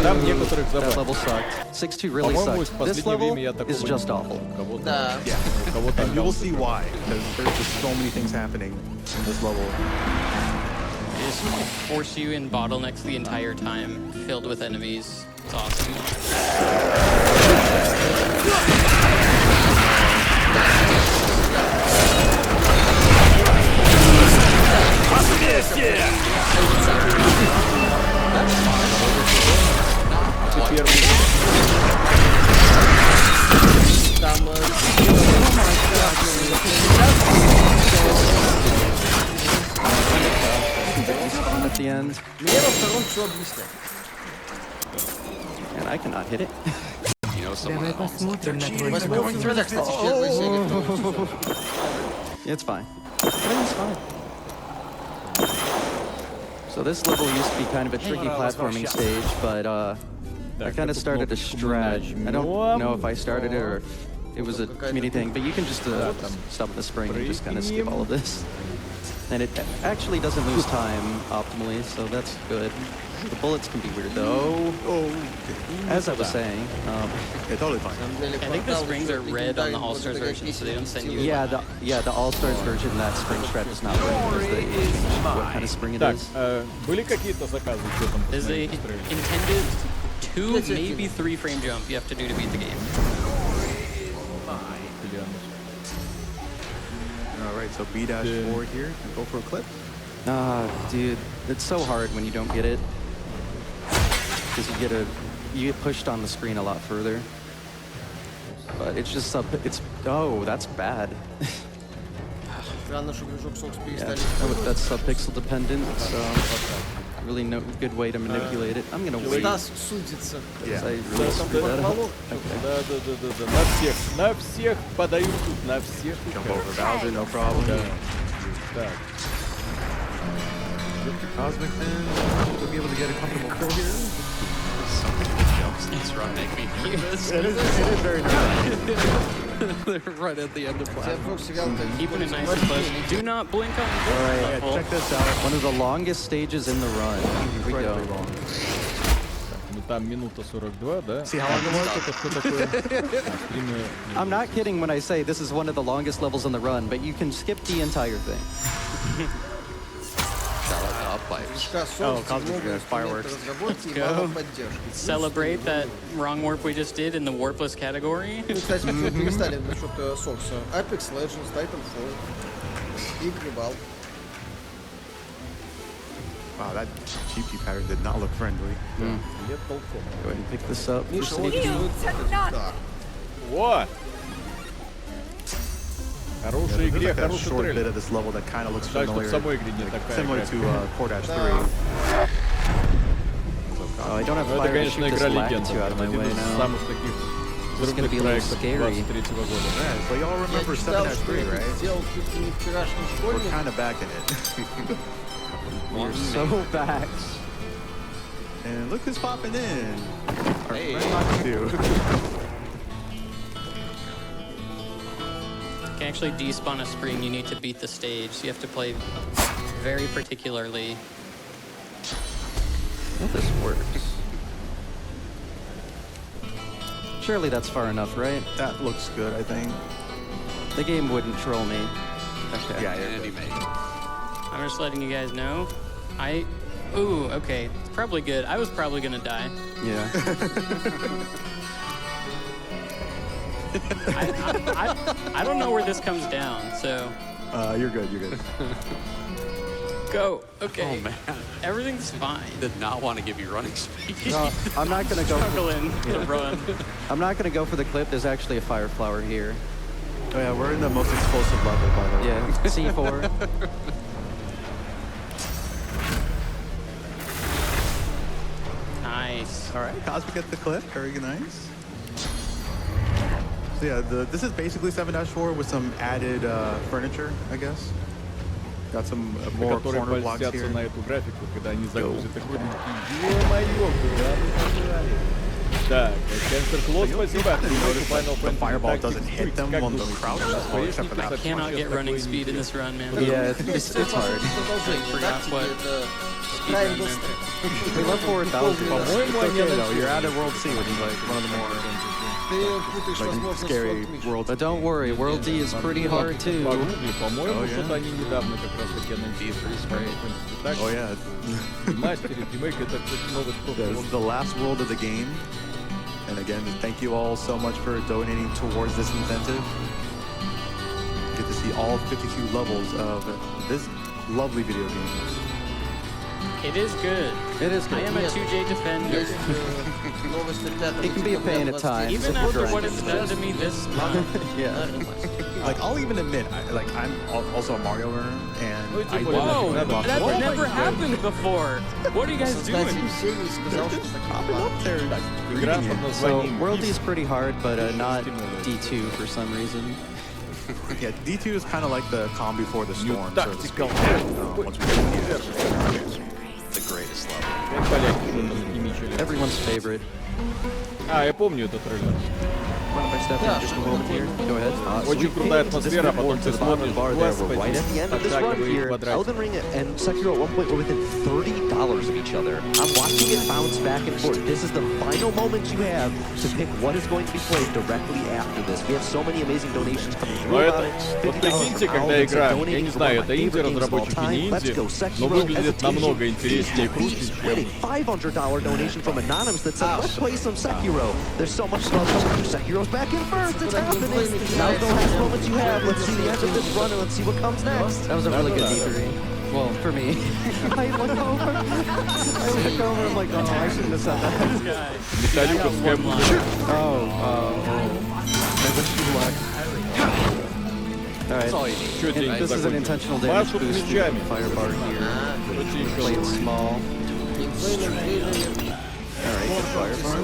Там некоторых That забанили. level sucked. 6-2 really По-моему, sucked. в This последнее level время я такого is just awful. Да. Кого-то And you will see why, because there's just so many things happening in this level. They just force you in bottlenecks the entire time, filled with enemies. It's awesome. At the end. Мне во втором все объяснят. And I cannot hit it. You know someone Давай else. посмотрим на твой Восьмого февраля, кстати, первая серия. It's fine. It's fine. So this level used to be kind of a tricky platforming stage, but I kind of started a strat. I don't know if I started it or if it was a community thing, but you can just stop at the spring and just kind of skip all of this. And it actually doesn't lose time optimally, so that's good. The bullets can be weird though. As I was saying, Yeah, totally fine. I think the springs are red on the All-Stars version, so they don't send you. yeah, the All-Stars version, that spring strat does not work because what kind of spring it Так, is. были какие-то заказы? Что там There's a посмотрели? intended 2, maybe 3 frame jump you have to do to beat the game. All right, so B dash forward here and go for a clip. Dude, it's so hard when you don't get it. Because you get pushed on the screen a lot further. But it's just oh, that's bad. Странно, что движок Sox Yeah, перестали. that's subpixel dependent, so really no good way to manipulate it. I'm gonna wait. Стас судится. Yeah. I really screwed that up. Да. На всех подают тут, на всех. Jump over Bowser, no problem. Так. Cosmic then will be able to get a comfortable kill here. Jumps in this run make me nervous. It is very nice. They're right at the end of platform. Keeping it nice and close. Do not blink on this All right, level. Check this out. one of the longest stages in the run. Here we go. Ну там минута 42, да? See how long it was? Это что такое? I'm not kidding when I say this is one of the longest levels in the run, but you can skip the entire thing. Shout out to Up Pipes. Oh, Cosmic's got fireworks. Go. Celebrate that wrong warp we just did in the warpless category. Ну, кстати, мы перестали насчет Сокса. Apex Legends, Titanfall и Грибал. Wow, that cheap pattern did not look friendly. Go ahead and pick this up. Миша, for вот safety. да. Во! Хорошая игре, There's like a хороший short bit трейлер. of this level that kind of looks Жаль, что в familiar. самой игре не такая. Similar to Core Dash 3. Oh, I don't have Ну, это, fire to конечно, shoot this игра lag легенда. you out of my Один way из now. самых таких It's gonna взрывных be a little проектов scary. 23-го года. Yeah, so y'all Я remember читал, 7 что 3, это right? сделал чуть ли не вчерашний We're школьник. kind of back in it. We're so back. And look who's popping in. Our Hey. friend Maki too. You can actually despawn a spring, you need to beat the stage. You have to play very particularly Well, this works. Surely that's far enough, right? That looks good, I think. The game wouldn't troll me. Okay. Yeah, I'm just letting you guys know. Ooh, okay. It's probably good. I was probably gonna die. Yeah. I don't know where this comes down, so. You're good, you're good. Go. Okay. Oh, man. Everything's fine. Did not want to give you running speed. No, I'm not gonna go. Struggling to run. I'm not gonna go for the clip. There's actually a fire flower here. Oh yeah, we're in the most explosive level, by the way. Yeah, C4. Nice. All right, Cosmic gets the clip. Very nice. So yeah, this is basically 7-4 with some added furniture, I guess. Got some more corner blocks here. На эту графику, когда они загрузят такой, ё-моё, куда мы побежали? Так, Cancer Claw, спасибо. The fireball doesn't hit them on the crouch. I cannot get running speed in this run, man. Yeah, it's hard. I forgot what speed run meant. We love 4,000. По-моему, они though. You're out of World C, which is like one of the more scary worlds. But don't worry, World D is pretty hard too. По-моему, что-то они недавно как раз таки анонсировали. Oh yeah. Мастерит ремейк, это, кстати, новый This is the last world of the game. And again, thank you all so much for donating towards this incentive. You get to see all 52 levels of this lovely video game. It is good. It is good. I am a 2J defender. It can be a pain at times. Even after what it's done to me this long. Yeah. Like, I'll even admit, I'm also a Mario learner, and I Whoa, that's never happened before. What are you guys doing? Popping up there. So World D is pretty hard, but not D2 for some reason. Yeah, D2 is kind of like the calm before the storm. Tactical. The greatest level. Everyone's favorite. Я помню этот трейлер. Just a moment here. Go ahead. Очень крутая атмосфера, потом ты смотришь, Right at the end of this run here, Elden Ring and Sekiro at one point were within $30 of each other. I'm watching it bounce back and forth. This is the final moment you have to pick what is going to be played directly after this. We have so many amazing donations coming through. Вот прикиньте, когда играем, я не знаю, это инди-разработчики, не инди, но выглядит намного интереснее и круче, чем... $500 donation from Anonymous that said, let's play some Sekiro. There's so much love coming through. Sekiro's back in first. It's happening. Now the last moments you have. Let's see the end of this run and let's see what comes next. That was a really good D3. Well, for me. I look over. I'm like, oh, I shouldn't have said that. Металлюковская музыка. I wish you luck. Alright, this is an intentional damage boost. Fire bar here. Play it small. Alright, fire bar.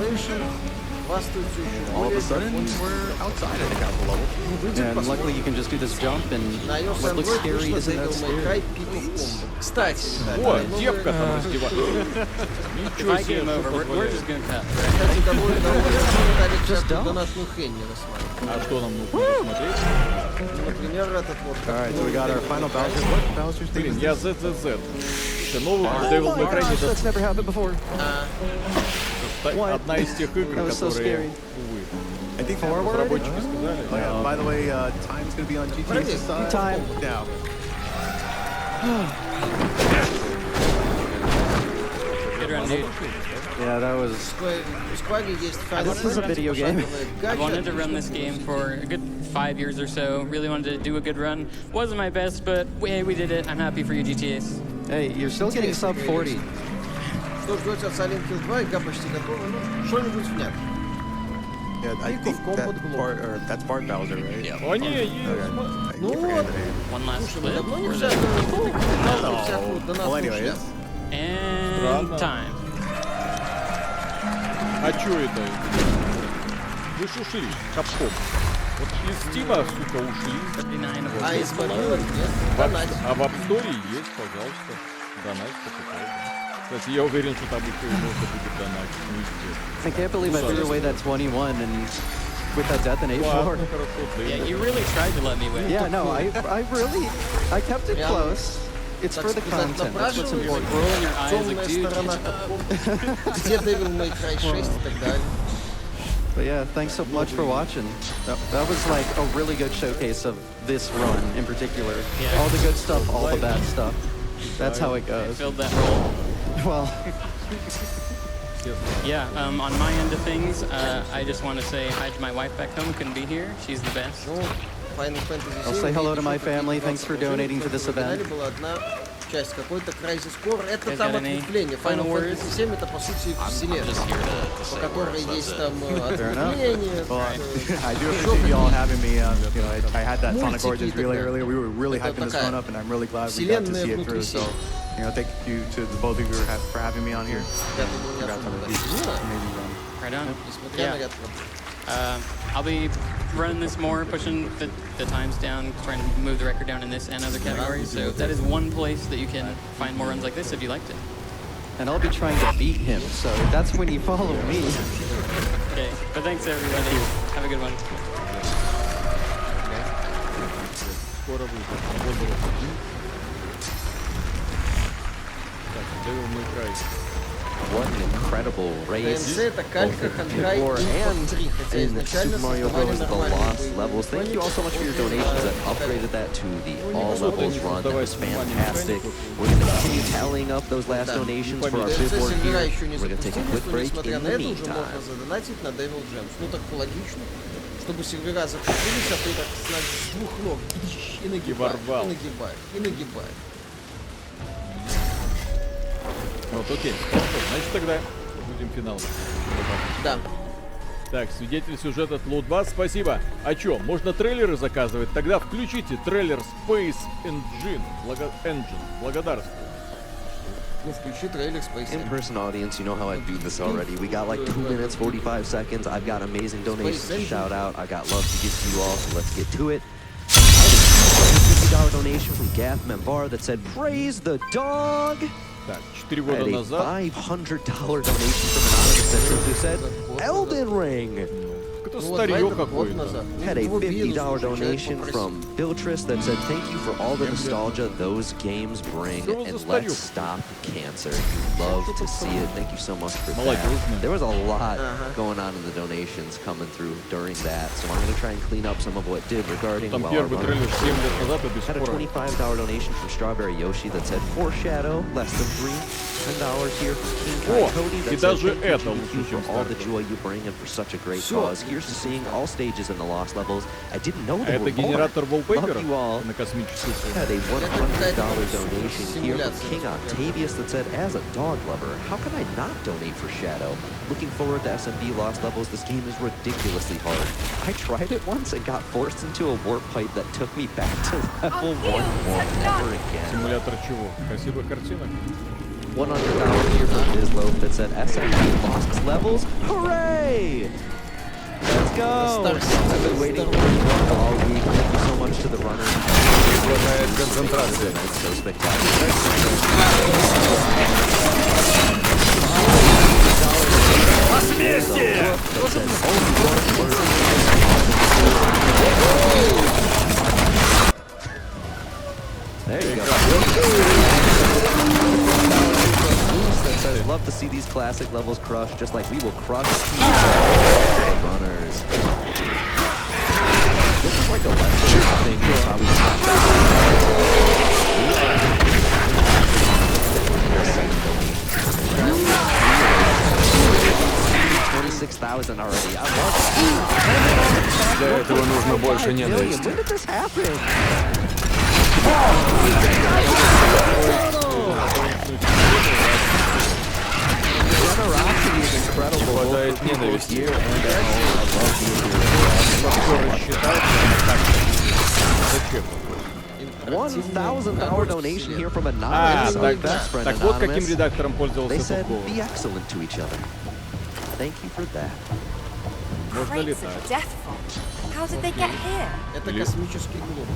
All of a sudden, we're outside of the capital level. And luckily you can just do this jump, and what looks scary isn't that scary. О, девка там раздевается. Ничего себе. We're just gonna cut. Just don't. А что нам нужно посмотреть? Например, этот вот. Alright, so we got our final Bowser. What Bowser's thing? Блин, я ZZZ. Это новый Devil May Cry. That's never happened before. Одна из тех игр, которые, увы, I think разработчики сказали. Oh yeah, by the way, time's gonna be on GTA's side. Time. Now. Good run, dude. Yeah, that was... This is a video game. I wanted to run this game for a good 5 years or so. Really wanted to do a good run. Wasn't my best, but hey, we did it. I'm happy for you, GTAs. Hey, you're still getting sub 40. Что ждете от Silent Hill 2, игра почти готова, ну, что-нибудь внятно. Yeah, I think that's Bart Bowser, right? Yeah. О, не, есть. Ну вот. One last Слушай, clip. давно не Or взял. the- Well, anyways. And time. А чё это? Вы ж ушли, Капком. Вот из Стима, сука, ушли. 39 of А из мобилок нет. Донать. А в App Store есть, пожалуйста. Донать, покупай. Кстати, я уверен, что там еще и можно будет донатить. Ну, естественно. I can't believe I threw away that 21 and with that death in 8-4. Yeah, you really tried to let me win. Yeah, no, I kept it close. it's так for the сказать, content. That's what's напрашивается. important. Темная сторона капком, где Devil May Cry 6 и так далее. But yeah, thanks so much for watching. That was like a really good showcase of this run in particular. Yeah. All the good stuff, all the bad stuff. That's how it goes. Filled that role. Well, yeah, on my end of things, I just want to say hi to my wife back home. Couldn't be here. She's the best. I'll say hello to my family. Thanks for donating to this event. Часть какой-то Crysis Core, это там ответвление. Final Fantasy 7 это по сути вселенная, по которой есть там ответвления. I do appreciate you all having me. You know, I had that Sonic Origins relay earlier. We were really hyping this one up, and I'm really glad we got to see it through. So, you know, thank you to the both of you for having me on here. Right on. Yeah. I'll be running this more, pushing the times down, trying to move the record down in this and other categories. So that is one place that you can find more runs like this if you liked it. And I'll be trying to beat him, so that's when you follow me. Okay, but thanks everybody. Have a good one. What an incredible race, это калька Ханкай before and хотя in изначально Super Mario Bros. The нормальные Lost Levels. Thank you all so much for your donations that upgraded that to the all levels run. That was fantastic. We're going to continue tallying up those last donations for our bid war here. We're going to take a quick break in the meantime. Можно задонатить на Devil Gems. Ну так логично, чтобы сервера запустились, а ты так с двух ног и нагибаешь, и нагибаешь, и нагибаешь. Вот, окей. Значит, тогда будем финал. Да. Так, свидетель сюжета Lootbox, спасибо. А чё, можно трейлеры заказывать? Тогда включите трейлер Space Engine. Благодарствую. Ну, включи трейлер Space Engine. In-person audience, you know how I do this already. We got like 2 minutes, 45 seconds. I've got amazing donations to shout out. I got love to give to you all, so let's get to it. $50 donation from Gath Membar that said, praise the dog. Так, 4 года назад. $500 donation from Anonymous that simply said, Elden Ring. Это старье какое-то. Had a $50 donation from Biltris that said, thank you for all the nostalgia those games bring, and let's stop cancer. You love to see it. Thank you so much for that. There was a lot going on in the donations coming through during that, so I'm going to try and clean up some of what did regarding while I had a $25 donation from Strawberry Yoshi that said, foreshadow, less than 3. $10 here from King Kai Cody that said, thank you for all the joy you bring and for such a great cause. Here's to seeing all stages in the Lost Levels. I didn't know they were more. Love you all. Had a $100 donation here from King Octavius that said, as a dog lover, how can I not donate for Shadow? Looking forward to SMB Lost Levels. This game is ridiculously hard. I tried it once and got forced into a warp pipe that took me back to level 1 never again. Симулятор чего? Красивая картина. $100 here from Bizloaf that said SMB Lost Levels. Hooray! Let's go! I've been waiting for this all week. Thank you so much to the runners. It's so spectacular. There you go. I'd love to see these classic levels crushed, just like we will crush the runners. This is like a lesson thing. $26,000 already. I love that. Для этого нужно больше ненависти. When did this happen? Generosity is incredible. Хватает ненависти. $1,000 donation here from Anonymous. Так вот каким редактором пользовался They said, Попков. be excellent to each other. Thank you for that. Можно летать. How did they get here? Это космический глобус.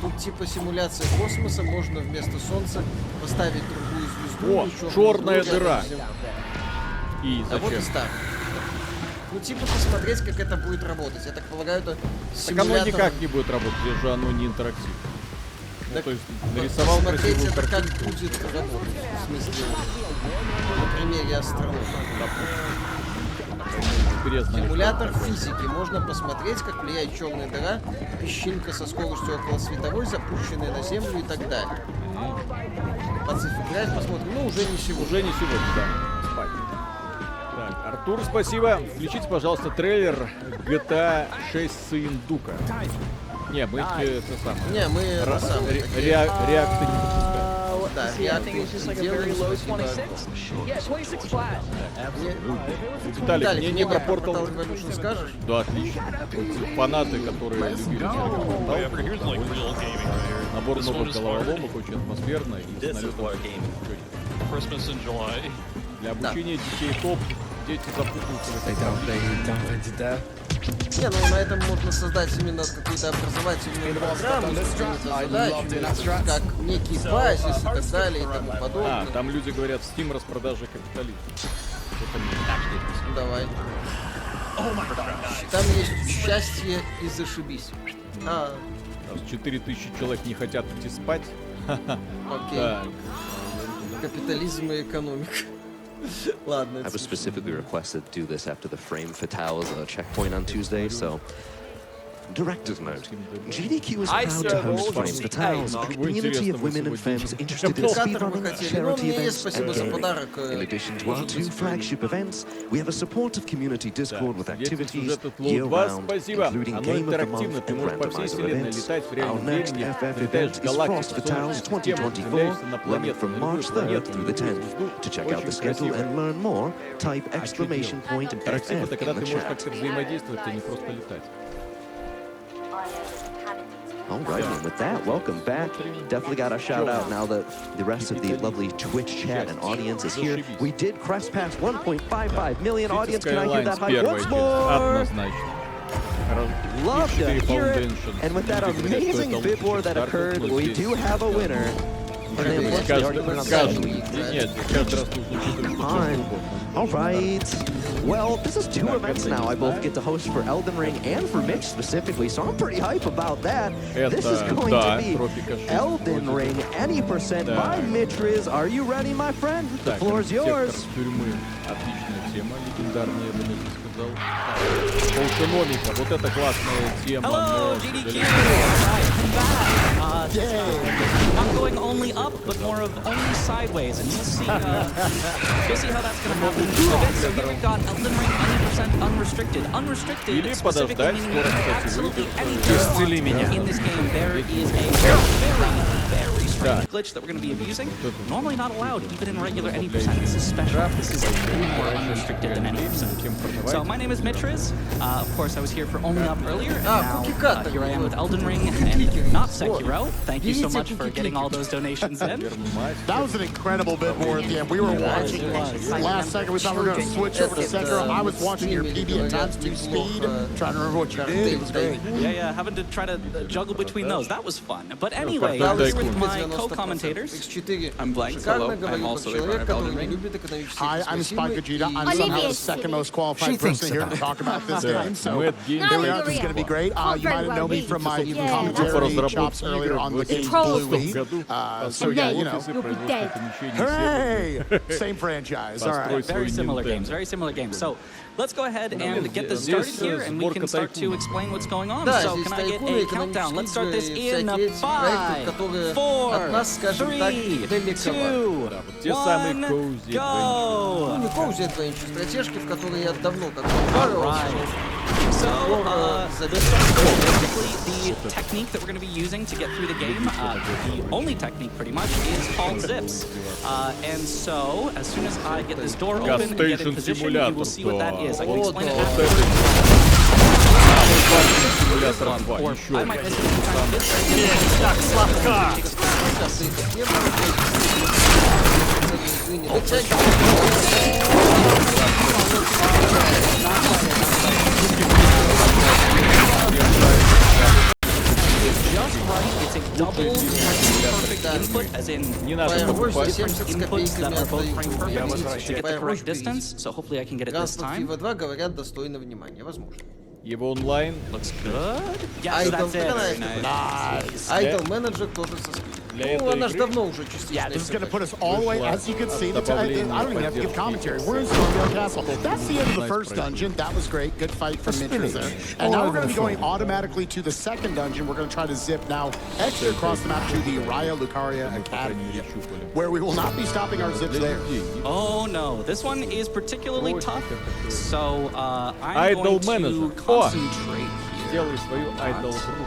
Тут типа симуляция космоса, можно вместо Солнца поставить другую звезду. О, черная дыра. И А вот и зачем? старт. Ну, типа, посмотреть, как это будет работать. Я так полагаю, это симулятор... Так оно никак не будет работать, если же оно не интерактивно. Так, то есть нарисовал посмотреть, красивую это как картинку. будет работать. В смысле, на примере астронома. Симулятор физики. Можно посмотреть, как влияет черная дыра, песчинка со скоростью около световой, запущенная на Землю и так далее. Pacific Drive посмотрим. Ну, уже не сегодня. Уже не сегодня, да. Спать. Так, Артур, спасибо. Включите, пожалуйста, трейлер GTA 6 Сындука. Не, мы это самое. Не, мы реакты не выпускаем. Да, реакты делаем, Виталик, мне не про Portal Evolution скажешь? Да, отлично. Фанаты, которые любили набор новых головоломок, очень атмосферно и для обучения детей топ, дети запутаются в этой. Не, ну на этом можно создать именно какую-то образовательную программу, задачу, как некий базис и так далее и тому подобное. А, там люди говорят, Steam распродажа капитализма. Давай. Там есть счастье и зашибись. 4000 человек не хотят идти спать. Окей. Капитализм и экономика. Ладно. I was specifically requested to do this after the Frame Fatales checkpoint on Tuesday, so... Director's note. GDQ is proud to host Frame Fatales, a community of women and femmes interested in speedrunning, charity events, and gaming. In addition to our 2 flagship events, we have a supportive community Discord with activities year-round, including Game of the Month and randomizer events. Our next FF event is Frost Fatales 2024, running from March 3rd through the 10th. To check out the schedule and learn more, type FF in the chat. Alright, and with that, welcome back. Definitely got a shout out now that the rest of the lovely Twitch chat and audience is here. We did crest past 1.55 million audience. Can I hear that hype once more? Love to hear it. And with that amazing bid war that occurred, we do have a winner. Alright. Well, this is 2 events now I both get to host for Elden Ring and for Mitch specifically, so I'm pretty hype about that. This is going to be Elden Ring, any percent by Mitch Riz. Are you ready, my friend? The floor is yours. Вот это классная тема. Hello, GDQ! Not going only up, but more of only sideways, and you'll see how that's going to happen. Okay, so here we've got Elden Ring 100% unrestricted. Unrestricted specifically meaning you can do absolutely anything in this game. There is a very strange glitch that we're going to be abusing. Normally not allowed, even in regular any percent. This is special. This is more unrestricted than any percent. So my name is Mitriz. Of course, I was here for Only Up earlier, and now here I am with Elden Ring and not Sekiro. Thank you so much for getting all those donations in. That was an incredible bit more at the end. We were watching last second. We thought we were going to switch over to Sekiro. I was watching your PB at top speed, trying to remember what you did. It was great. Yeah, having to try to juggle between those. That was fun. But anyway, I'm here with my co-commentators. I'm Blank. Hello. I'm also a fan of Elden Ring. Hi, I'm Spike Vegeta. I'm somehow the second most qualified person here to talk about this game. So here we are. This is going to be great. You might know me from my commentary chops earlier on the game Blue League. So yeah, you know. Hooray! Same franchise. All right. Very similar games. Very similar games. So let's go ahead and get this started here, and we can start to explain what's going on. So can I get a countdown? Let's start this in 5, 4, 3, 2, 1, go! Ну, не коузи адвенчер, стратежки, в которые я давно как-то впарывался. So, basically, the technique that we're going to be using to get through the game, the only technique pretty much, is called zips. And so, as soon as I get this door open and get in position, you will see what that is. I can explain it after. I might miss it just right. It's a double perfect input, as in different inputs that are both frame perfect to get the correct distance. So hopefully I can get it this time. FIFA 2, говорят, достойно внимания. Возможно. Его онлайн. Looks good. Yes, that's it. Very nice. Idle Manager тоже со скидкой. Ну, она же давно уже частично. Yeah, this is going to put us all the way, as you can see, I don't even have to give commentary. We're in Stormvale Castle. That's the end of the first dungeon. That was great. Good fight from Mitchell there. And now we're going to be going automatically to the second dungeon. We're going to try to zip now extra across the map to the Raya Lucaria Academy, where we will not be stopping our zips there. Oh no, this one is particularly tough. So I'm going to concentrate here. Сделай свою idle группу.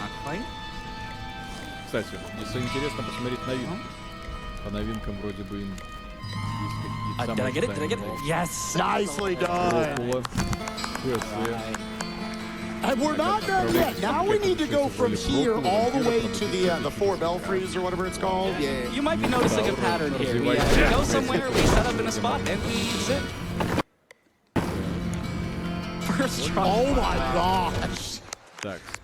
Not quite. Кстати, если интересно посмотреть новинки. По новинкам вроде бы им есть какие-то Did I get it? Did I get it? Yes! Nicely done! And we're not done yet. Now we need to go from here all the way to the four belfries or whatever it's called. Yeah. You might be noticing a pattern here. We go somewhere, we set up in a spot, and we sit. First try. Oh my gosh.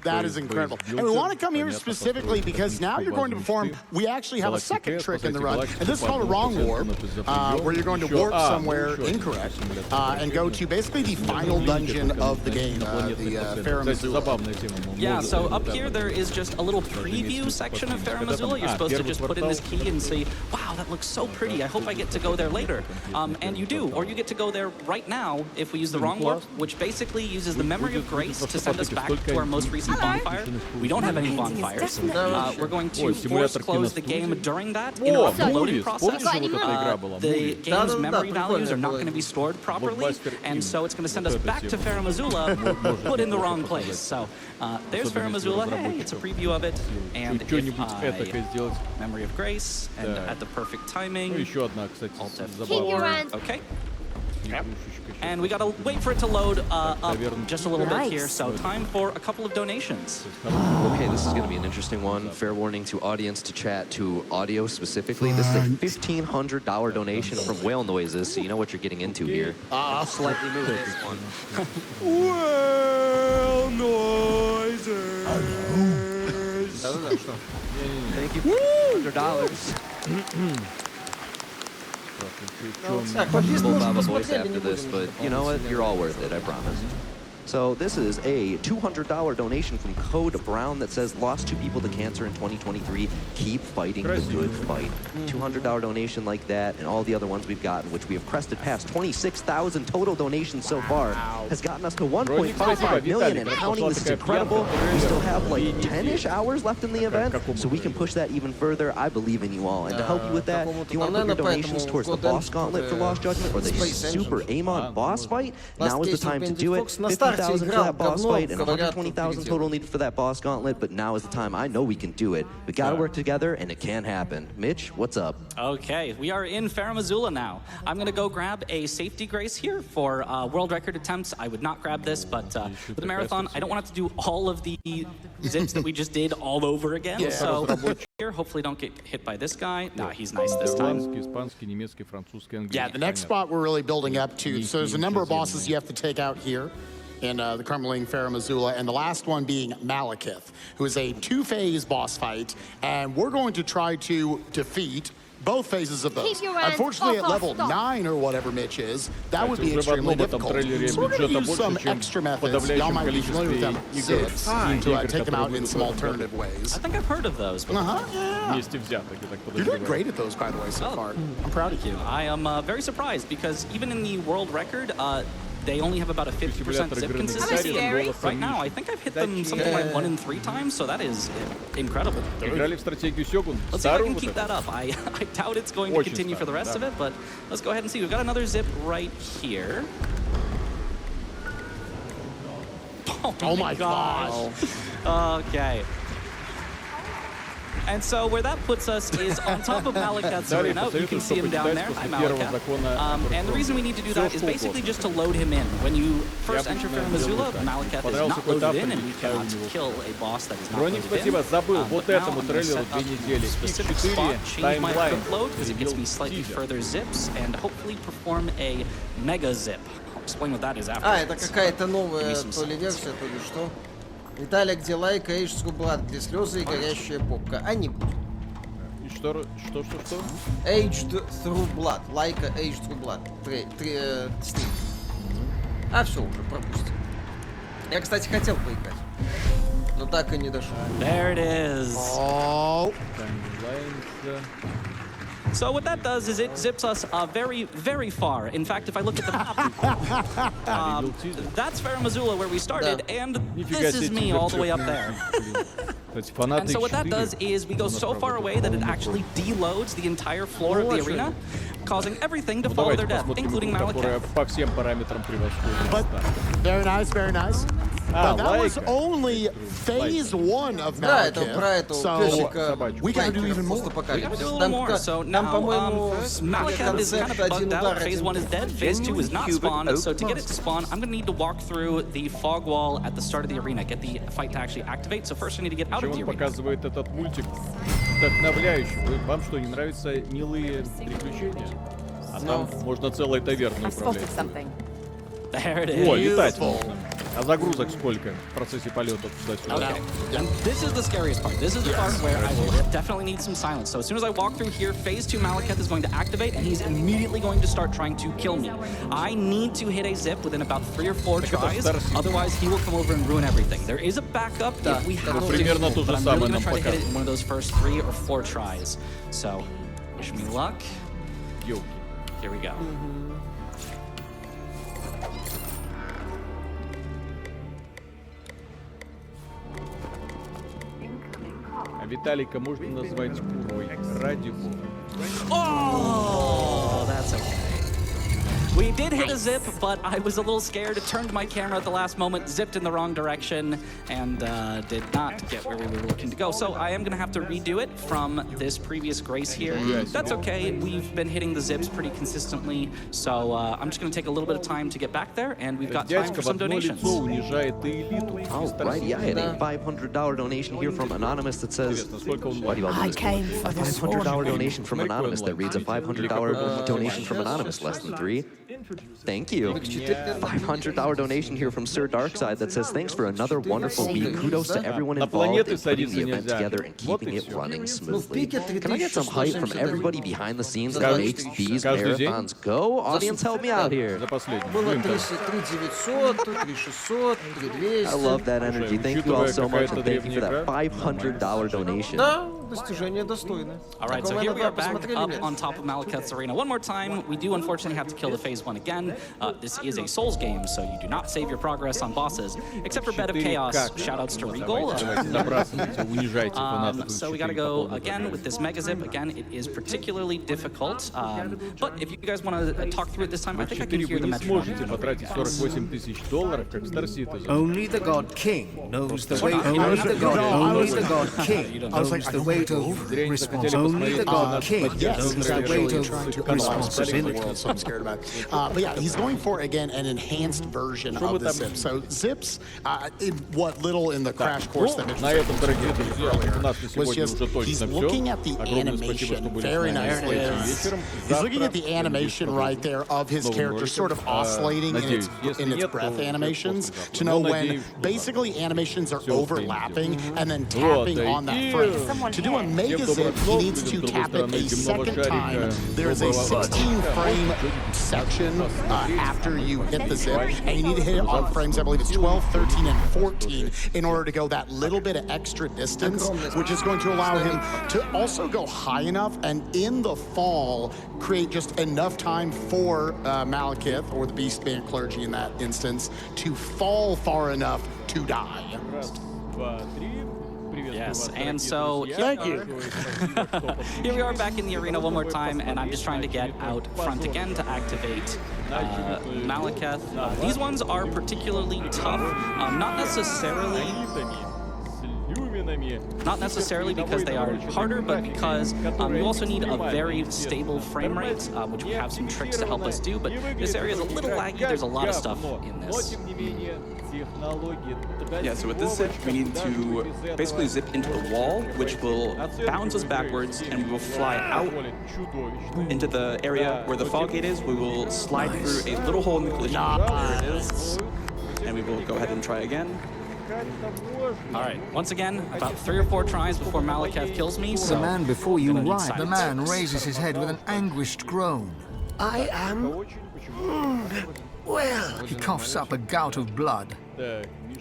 That is incredible. And we want to come here specifically because now you're going to perform, we actually have a second trick in the run, and this is called a wrong warp, where you're going to warp somewhere incorrect and go to basically the final dungeon of the game, the Farum Azula. Yeah, so up here there is just a little preview section of Farum Azula. You're supposed to just put in this key and say, wow, that looks so pretty. I hope I get to go there later. And you do, or you get to go there right now if we use the wrong warp, which basically uses the Memory of Grace to send us back to our most recent bonfire. We don't have any bonfires. We're going to force close the game during that, interrupt the loading process. The game's memory values are not going to be stored properly, and so it's going to send us back to Farum Azula, put in the wrong place. So there's Farum Azula. Hey, it's a preview of it, and if I Memory of Grace, and at the perfect timing, Alt F4, okay. Yep. And we gotta wait for it to load up just a little bit here, so time for a couple of donations. Okay, this is gonna be an interesting one. Fair warning to audience, to chat, to audio specifically. This is a $1,500 donation from Whale Noises, so you know what you're getting into here. Slightly move this one. Whale Noises! Thank you for $100. Voice after this, but you know what? You're all worth it, I promise. So this is a $200 donation from Code Brown that says, lost 2 people to cancer in 2023. Keep fighting the good fight. $200 donation like that, and all the other ones we've gotten, which we have crested past 26,000 total donations so far, has gotten us to 1.55 million and counting. This is incredible. We still have like 10-ish hours left in the event, so we can push that even further. I believe in you all. And to help you with that, do you want to put your donations towards the boss gauntlet for Lost Judgment or the super Amon boss fight? Now is the time to do it. 50,000 for that boss fight and 120,000 total needed for that boss gauntlet, but now is the time. I know we can do it. We gotta work together, and it can happen. Mitch, what's up? Okay, we are in Farum Azula now. I'm gonna go grab a safety grace here for world record attempts. I would not grab this, but for the marathon, I don't want to have to do all of the zips that we just did all over again. Yeah. So here, hopefully don't get hit by this guy. Nah, he's nice this time. Yeah, the next spot we're really building up to. So there's a number of bosses you have to take out here in the crumbling Farum Azula, and the last one being Malekith, who is a 2-phase boss fight, and we're going to try to defeat both phases of those. Unfortunately, at level 9 or whatever Mitch is, that would be extremely difficult. So we're going to use some extra methods. Y'all might be familiar with them, zips, to take them out in some alternative ways. I think I've heard of those. Yeah. You're doing great at those, by the way, so far. I'm proud of you. I am very surprised, because even in the world record, they only have about a 50% zip consistency. Right now, I think I've hit them something like 1 in 3 times, so that is incredible. Let's see if I can keep that up. I doubt it's going to continue for the rest of it, but let's go ahead and see. We've got another zip right here. Oh my gosh. Okay. And so where that puts us is on top of Malekith's arena. You can see him down there. Hi, Malekith. And the reason we need to do that is basically just to load him in. When you first enter Farum Azula, Malekith is not loaded in, and we cannot kill a boss that is not loaded in. But now I'm going to set up a specific spot, change my quick load, because it gets me slightly further zips, and hopefully perform a mega zip. I'll explain what that is after. Это какая-то новая то ли версия, то ли что. Виталий, где лайк, Age True Blood, где слезы и горящая попка. А не будет. И что? Aged Through Blood. Лайка Aged Through Blood. Стрим. А все уже, пропустим. Я, кстати, хотел поиграть. Но так и не дошел. There it is. Oh. So what that does is it zips us very, very far. In fact, if I look at the map, that's Farum Azula where we started, and this is me all the way up there. And so what that does is we go so far away that it actually deloads the entire floor of the arena, causing everything to follow their death, including Malekith. But very nice, very nice. But that was only phase 1 of Malekith, so we gotta do even more. We gotta do a little more. So now Malekith is kind of bugged out. Phase 1 is dead. Phase 2 is not spawned. So to get it to spawn, I'm gonna need to walk through the fog wall at the start of the arena, get the fight to actually activate. So first I need to get out of the arena. Показывает этот мультик вдохновляющий. Вам что, не нравятся милые приключения? А там можно целой таверной управлять. There it is. О, летать можно. А загрузок сколько в процессе полетов туда-сюда? Okay. And this is the scariest part. This is the part where I will definitely need some silence. So as soon as I walk through here, phase 2 Malekith is going to activate, and he's immediately going to start trying to kill me. I need to hit a zip within about 3 or 4 tries, otherwish he will come over and ruin everything. There is a backup if we have to, but I'm really going to try to hit it in one of those first 3 or 4 tries. So, wish me luck. Here we go. Виталика можно назвать курой. Ради бога. Oh, that's okay. We did hit a zip, but I was a little scared. It turned my camera at the last moment, zipped in the wrong direction, and did not get where we were looking to go. So I am going to have to redo it from this previous grace here. That's okay. We've been hitting the zips pretty consistently, so I'm just going to take a little bit of time to get back there, and we've got time for some donations. Alright, yeah, I had a $500 donation here from Anonymous that says, I came for this $500 donation from Anonymous that reads a $500 donation from Anonymous, less than 3. Thank you. $500 donation here from Sir Darkside that says, thanks for another wonderful week. Kudos to everyone involved in putting the event together and keeping it running smoothly. Can I get some hype from everybody behind the scenes that makes these marathons go? Audience, help me out here. I love that energy. Thank you all so much, and thank you for that $500 donation. Alright, so here we are back up on top of Malekith's arena. One more time, we do unfortunately have to kill the phase 1 again. This is a Souls game, so you do not save your progress on bosses, except for Bed of Chaos. Shoutouts to Regal. So we gotta go again with this Mega Zip. Again, it is particularly difficult, but if you guys want to talk through it this time, I think I can hear the metronome. Only the God King knows the way. Only the God King knows the weight of responsibility. Only the God King knows the weight of responsibility. So I'm scared about. But yeah, he's going for again an enhanced version of the zip. So zips, in what little in the crash course that Mitch was just he's looking at the animation very nicely. He's looking at the animation right there of his character sort of oscillating in its breath animations to know when basically animations are overlapping and then tapping on that frame. To do a mega zip, he needs to tap it a second time. There's a 16 frame section after you hit the zip, and you need to hit it on frames, I believe it's 12, 13, and 14 in order to go that little bit of extra distance, which is going to allow him to also go high enough and in the fall create just enough time for Malekith, or the Beast Band Clergy in that instance, to fall far enough to die. Yes, and so here we are back in the arena one more time, and I'm just trying to get out front again to activate Malekith. These ones are particularly tough, not necessarily because they are harder, but because you also need a very stable frame rate, which we have some tricks to help us do, but this area is a little laggy. There's a lot of stuff in this. Yeah, so with this zip, we need to basically zip into the wall, which will bounce us backwards, and we will fly out into the area where the fog gate is. We will slide through a little hole in the collision. There it is. And we will go ahead and try again. All right, once again, about 3 or 4 tries before Malekith kills me, so... The man before you gonna need ride. The silence. man raises his head with an anguished groan. I am... Well... He coughs up a gout of blood.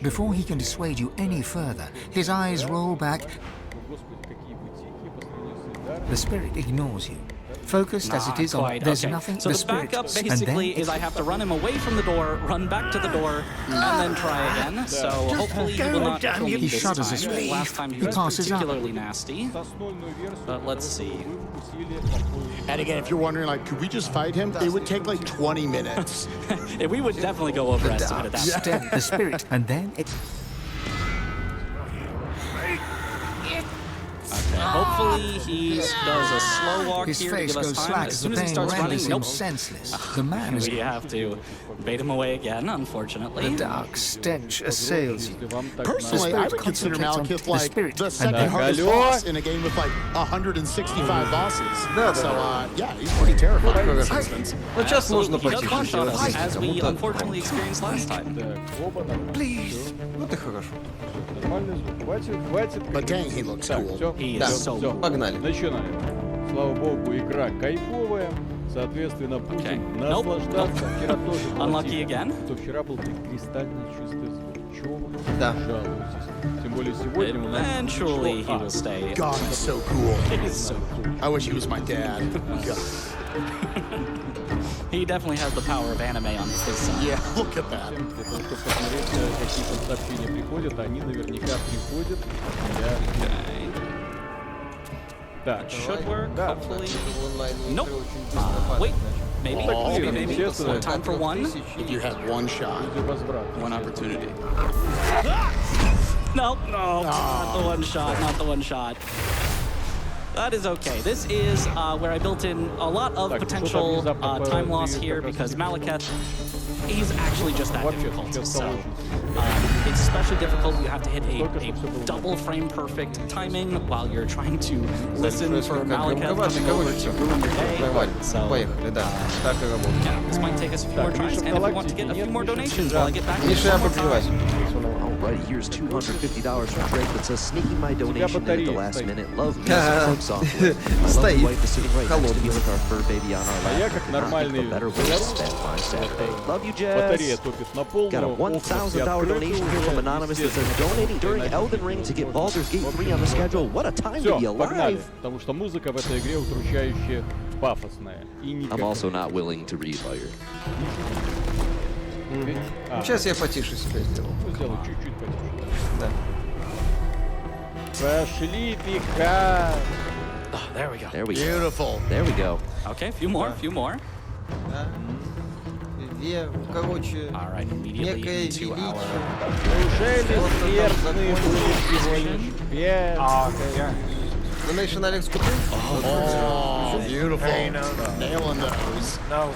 Before he can dissuade you any further, his eyes roll back. The spirit ignores you. Focused as it is on, there's nothing. So the backup basically is I have to run him away from the door, run back to the door, and then try again. So hopefully he will not kill me He this shudders his time. relief. Last time he He was passes out. particularly nasty. But let's see. And again, if you're wondering, like, could we just fight him? It would take like 20 minutes. We would definitely go overestimate at that point. Step the spirit, and then it... Okay, hopefully he does a slow walk His here to face give us goes time. slack As as soon the as he pain starts running, renders him nope. senseless. The man is... We have to bait him away again, unfortunately. The dark stench assails you. Personally, I would consider Malekith like spirit, the second hardest boss in a game with like 165 bosses. So, yeah, he's pretty terrifying for this instance. Ну, сейчас можно He does потихоньку one-shot us, сделать. as we unfortunately experienced last time. Please. Вот и хорошо. But dang, he looks cool. He is so cool. Погнали. Начинаем. Слава богу, игра кайфовая. Соответственно, будем наслаждаться. Вчера тоже было Unlucky тихо, again. то вчера был кристально чистый звук. Чего вы Да. жалуетесь? Тем более сегодня у нас... Eventually he will stay. God, he's so cool. He's so cool. I wish he was my dad. He definitely has the power of anime on his side. Yeah, look at that. Для того, чтобы посмотреть, какие там сообщения приходят, они наверняка приходят. Так, Should work, Да, hopefully. онлайн Nope. Wait, maybe. Maybe. Time for one. If you had one shot. One opportunity. No, not the one shot, not the one shot. That is okay. This is where I built in a lot of potential time loss here because Malekith, he's actually just that difficult. So it's especially difficult. You have to hit a double frame perfect timing while you're trying to listen for Malekith coming over to ruin your day. So Поехали, да. Так и работает. yeah, this might take us a few more tries, and if we want to get a few more donations while I get back to Миша, this one more подбивай. time. Alrighty, here's $250 from Greg that says sneaking my donation in at the last minute. Love music software. I love the wife is sitting right next to me with our fur baby on our lap. Я как нормальный A better way to spend my Saturday. Love you, батарея Jess. топит на полную. Got a $1,000 donation here from Anonymous that says donating during Elden Ring to get Baldur's Gate 3 on the schedule. What a time to be Все, погнали, alive. потому что музыка в этой игре удручающе пафосная. И I'm никакая. also not willing to read while you're... Сейчас я потише себя сделал. Сделай чуть-чуть потише. Да. Пошли пикать. Oh, there we go. There we go. Beautiful. There we go. Okay, a few more, few more. Да. Короче, All right, immediately некое into our... Неужели смертные были всего лишь 5? Donation Alex купил? Oh, beautiful. Nailing those. No.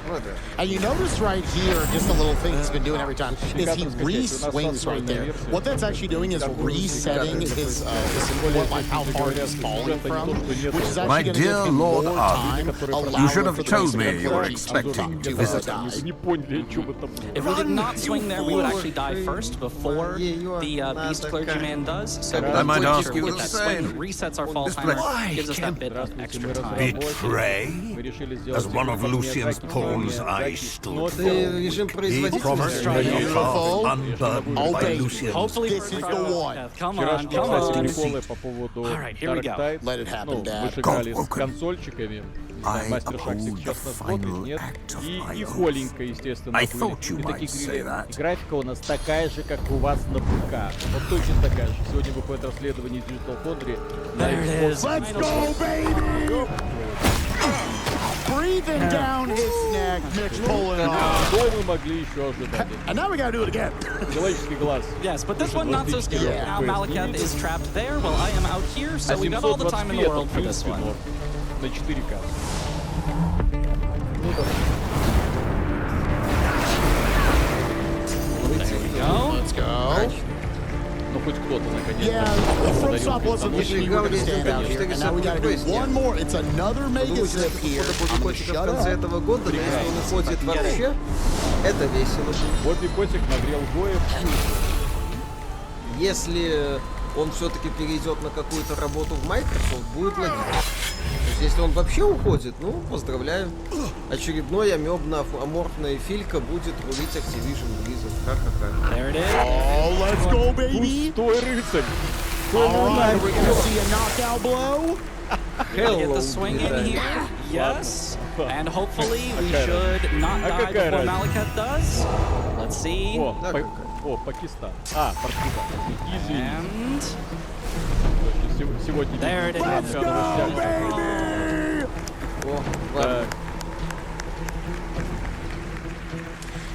And you notice right here, just a little thing he's been doing every time, is he re-swings right there. What that's actually doing is resetting his like how far he's falling from, which is My actually dear going to give him Lord more Arden, time. you should have told me you were expecting to visit us. Не поняли, что бы там было. If we did not swing there, we would actually die first before the beast clergyman does. So I might we'll ask sure you we the get that swing, same. resets our fall This timer, place- gives us that bit of extra time. Betray? As one of Lucian's pawns I stood for. Режим He производительности. promised me a path unburdened by Lucian's Hopefully, This is the one. Come on, Вчерашние, come кстати, on. приколы по поводу All right, here we go. Dark Tide. Let it happen, Ну, Dad. вы же играли с Go, консольчиками. Не знаю, I Мастер Шаг uphold сейчас the нас смотрит, final нет? act of И my холенько, естественно, I были. thought you И might такие say говорили, that. и графика у нас такая же, как у вас на ПК. Вот точно такая же. Сегодня выходит расследование из Digital Foundry. There it is. Let's go, baby! Breathing down his neck, Mitch pulling it off. Что мы могли еще ожидать? And now we gotta do it again. Человеческий глаз. Yes, but this one not so scary. Yeah. Now Malekith is trapped there while I am out here, so we got all the time in the world for this one. На 4К. There we go. Let's go. Ну хоть кто-то наконец-то. Yeah, from Stop wasn't потому thinking you were gonna stand out here, and now we gotta do one more. It's another mega zip here. I'm gonna Котика в shut конце up. этого года, но если он уходит вообще, это весело. Бобби Котик нагрел Гоев. Если он все-таки перейдет на какую-то работу в Microsoft, будет логично. То есть, если он вообще уходит, ну, поздравляю. Очередной аморфная филька будет рулить Activision Blizzard. Ха-ха-ха. Oh, let's go, baby! Пустой рыцарь. All right, we're gonna see a knockout blow. Get the swing in here. Yes. And hopefully we should not die before Malakat does. Let's see. О, Пакистан. Португал. And сегодня. There it is. Let's go, baby!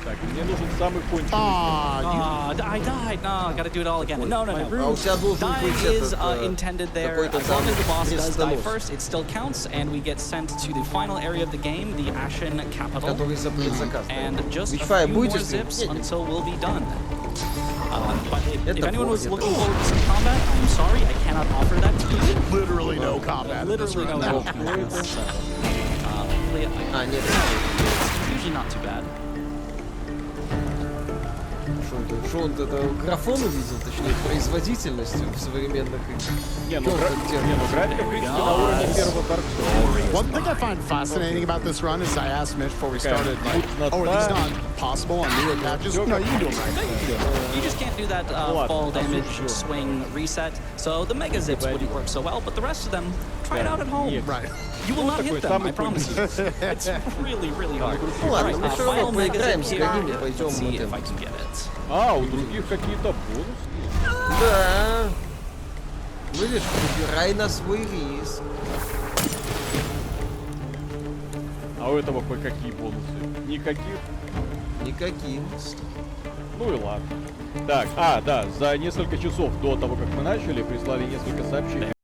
Так, мне нужен самый конченый. I died. No, gotta do it all again. No. Dying is intended there. As long as the boss does die first, it still counts, and we get sent to the final area of the game, the Ashen Capital. And just a few more zips until we'll be done. But if anyone was looking forward to some combat, I'm sorry, I cannot offer that to you. Literally no combat. Literally no combat. So, hopefully, it's usually not too bad. Что он это графон увидел, точнее, производительностью в современных играх. графика, в принципе, на уровне первого Dark Souls. One thing I find fascinating about this run is I asked Mitch before we started, like, oh, are these not possible on newer patches? No, you can do them right. You just can't do that fall damage swing reset. So the Mega Zips wouldn't work so well, but the rest of them, try it out at home. Right. You will not hit them, I promise you. It's really, really hard. Ладно, мы все равно поиграем, here. пойдем. Let's see if I can get it. У других какие-то бонусы. Да. Видишь, выбирай на свой риск. А у этого какие бонусы? Никаких? Никаких. Ну и ладно. Так, да, за несколько часов до того, как мы начали, прислали несколько сообщений.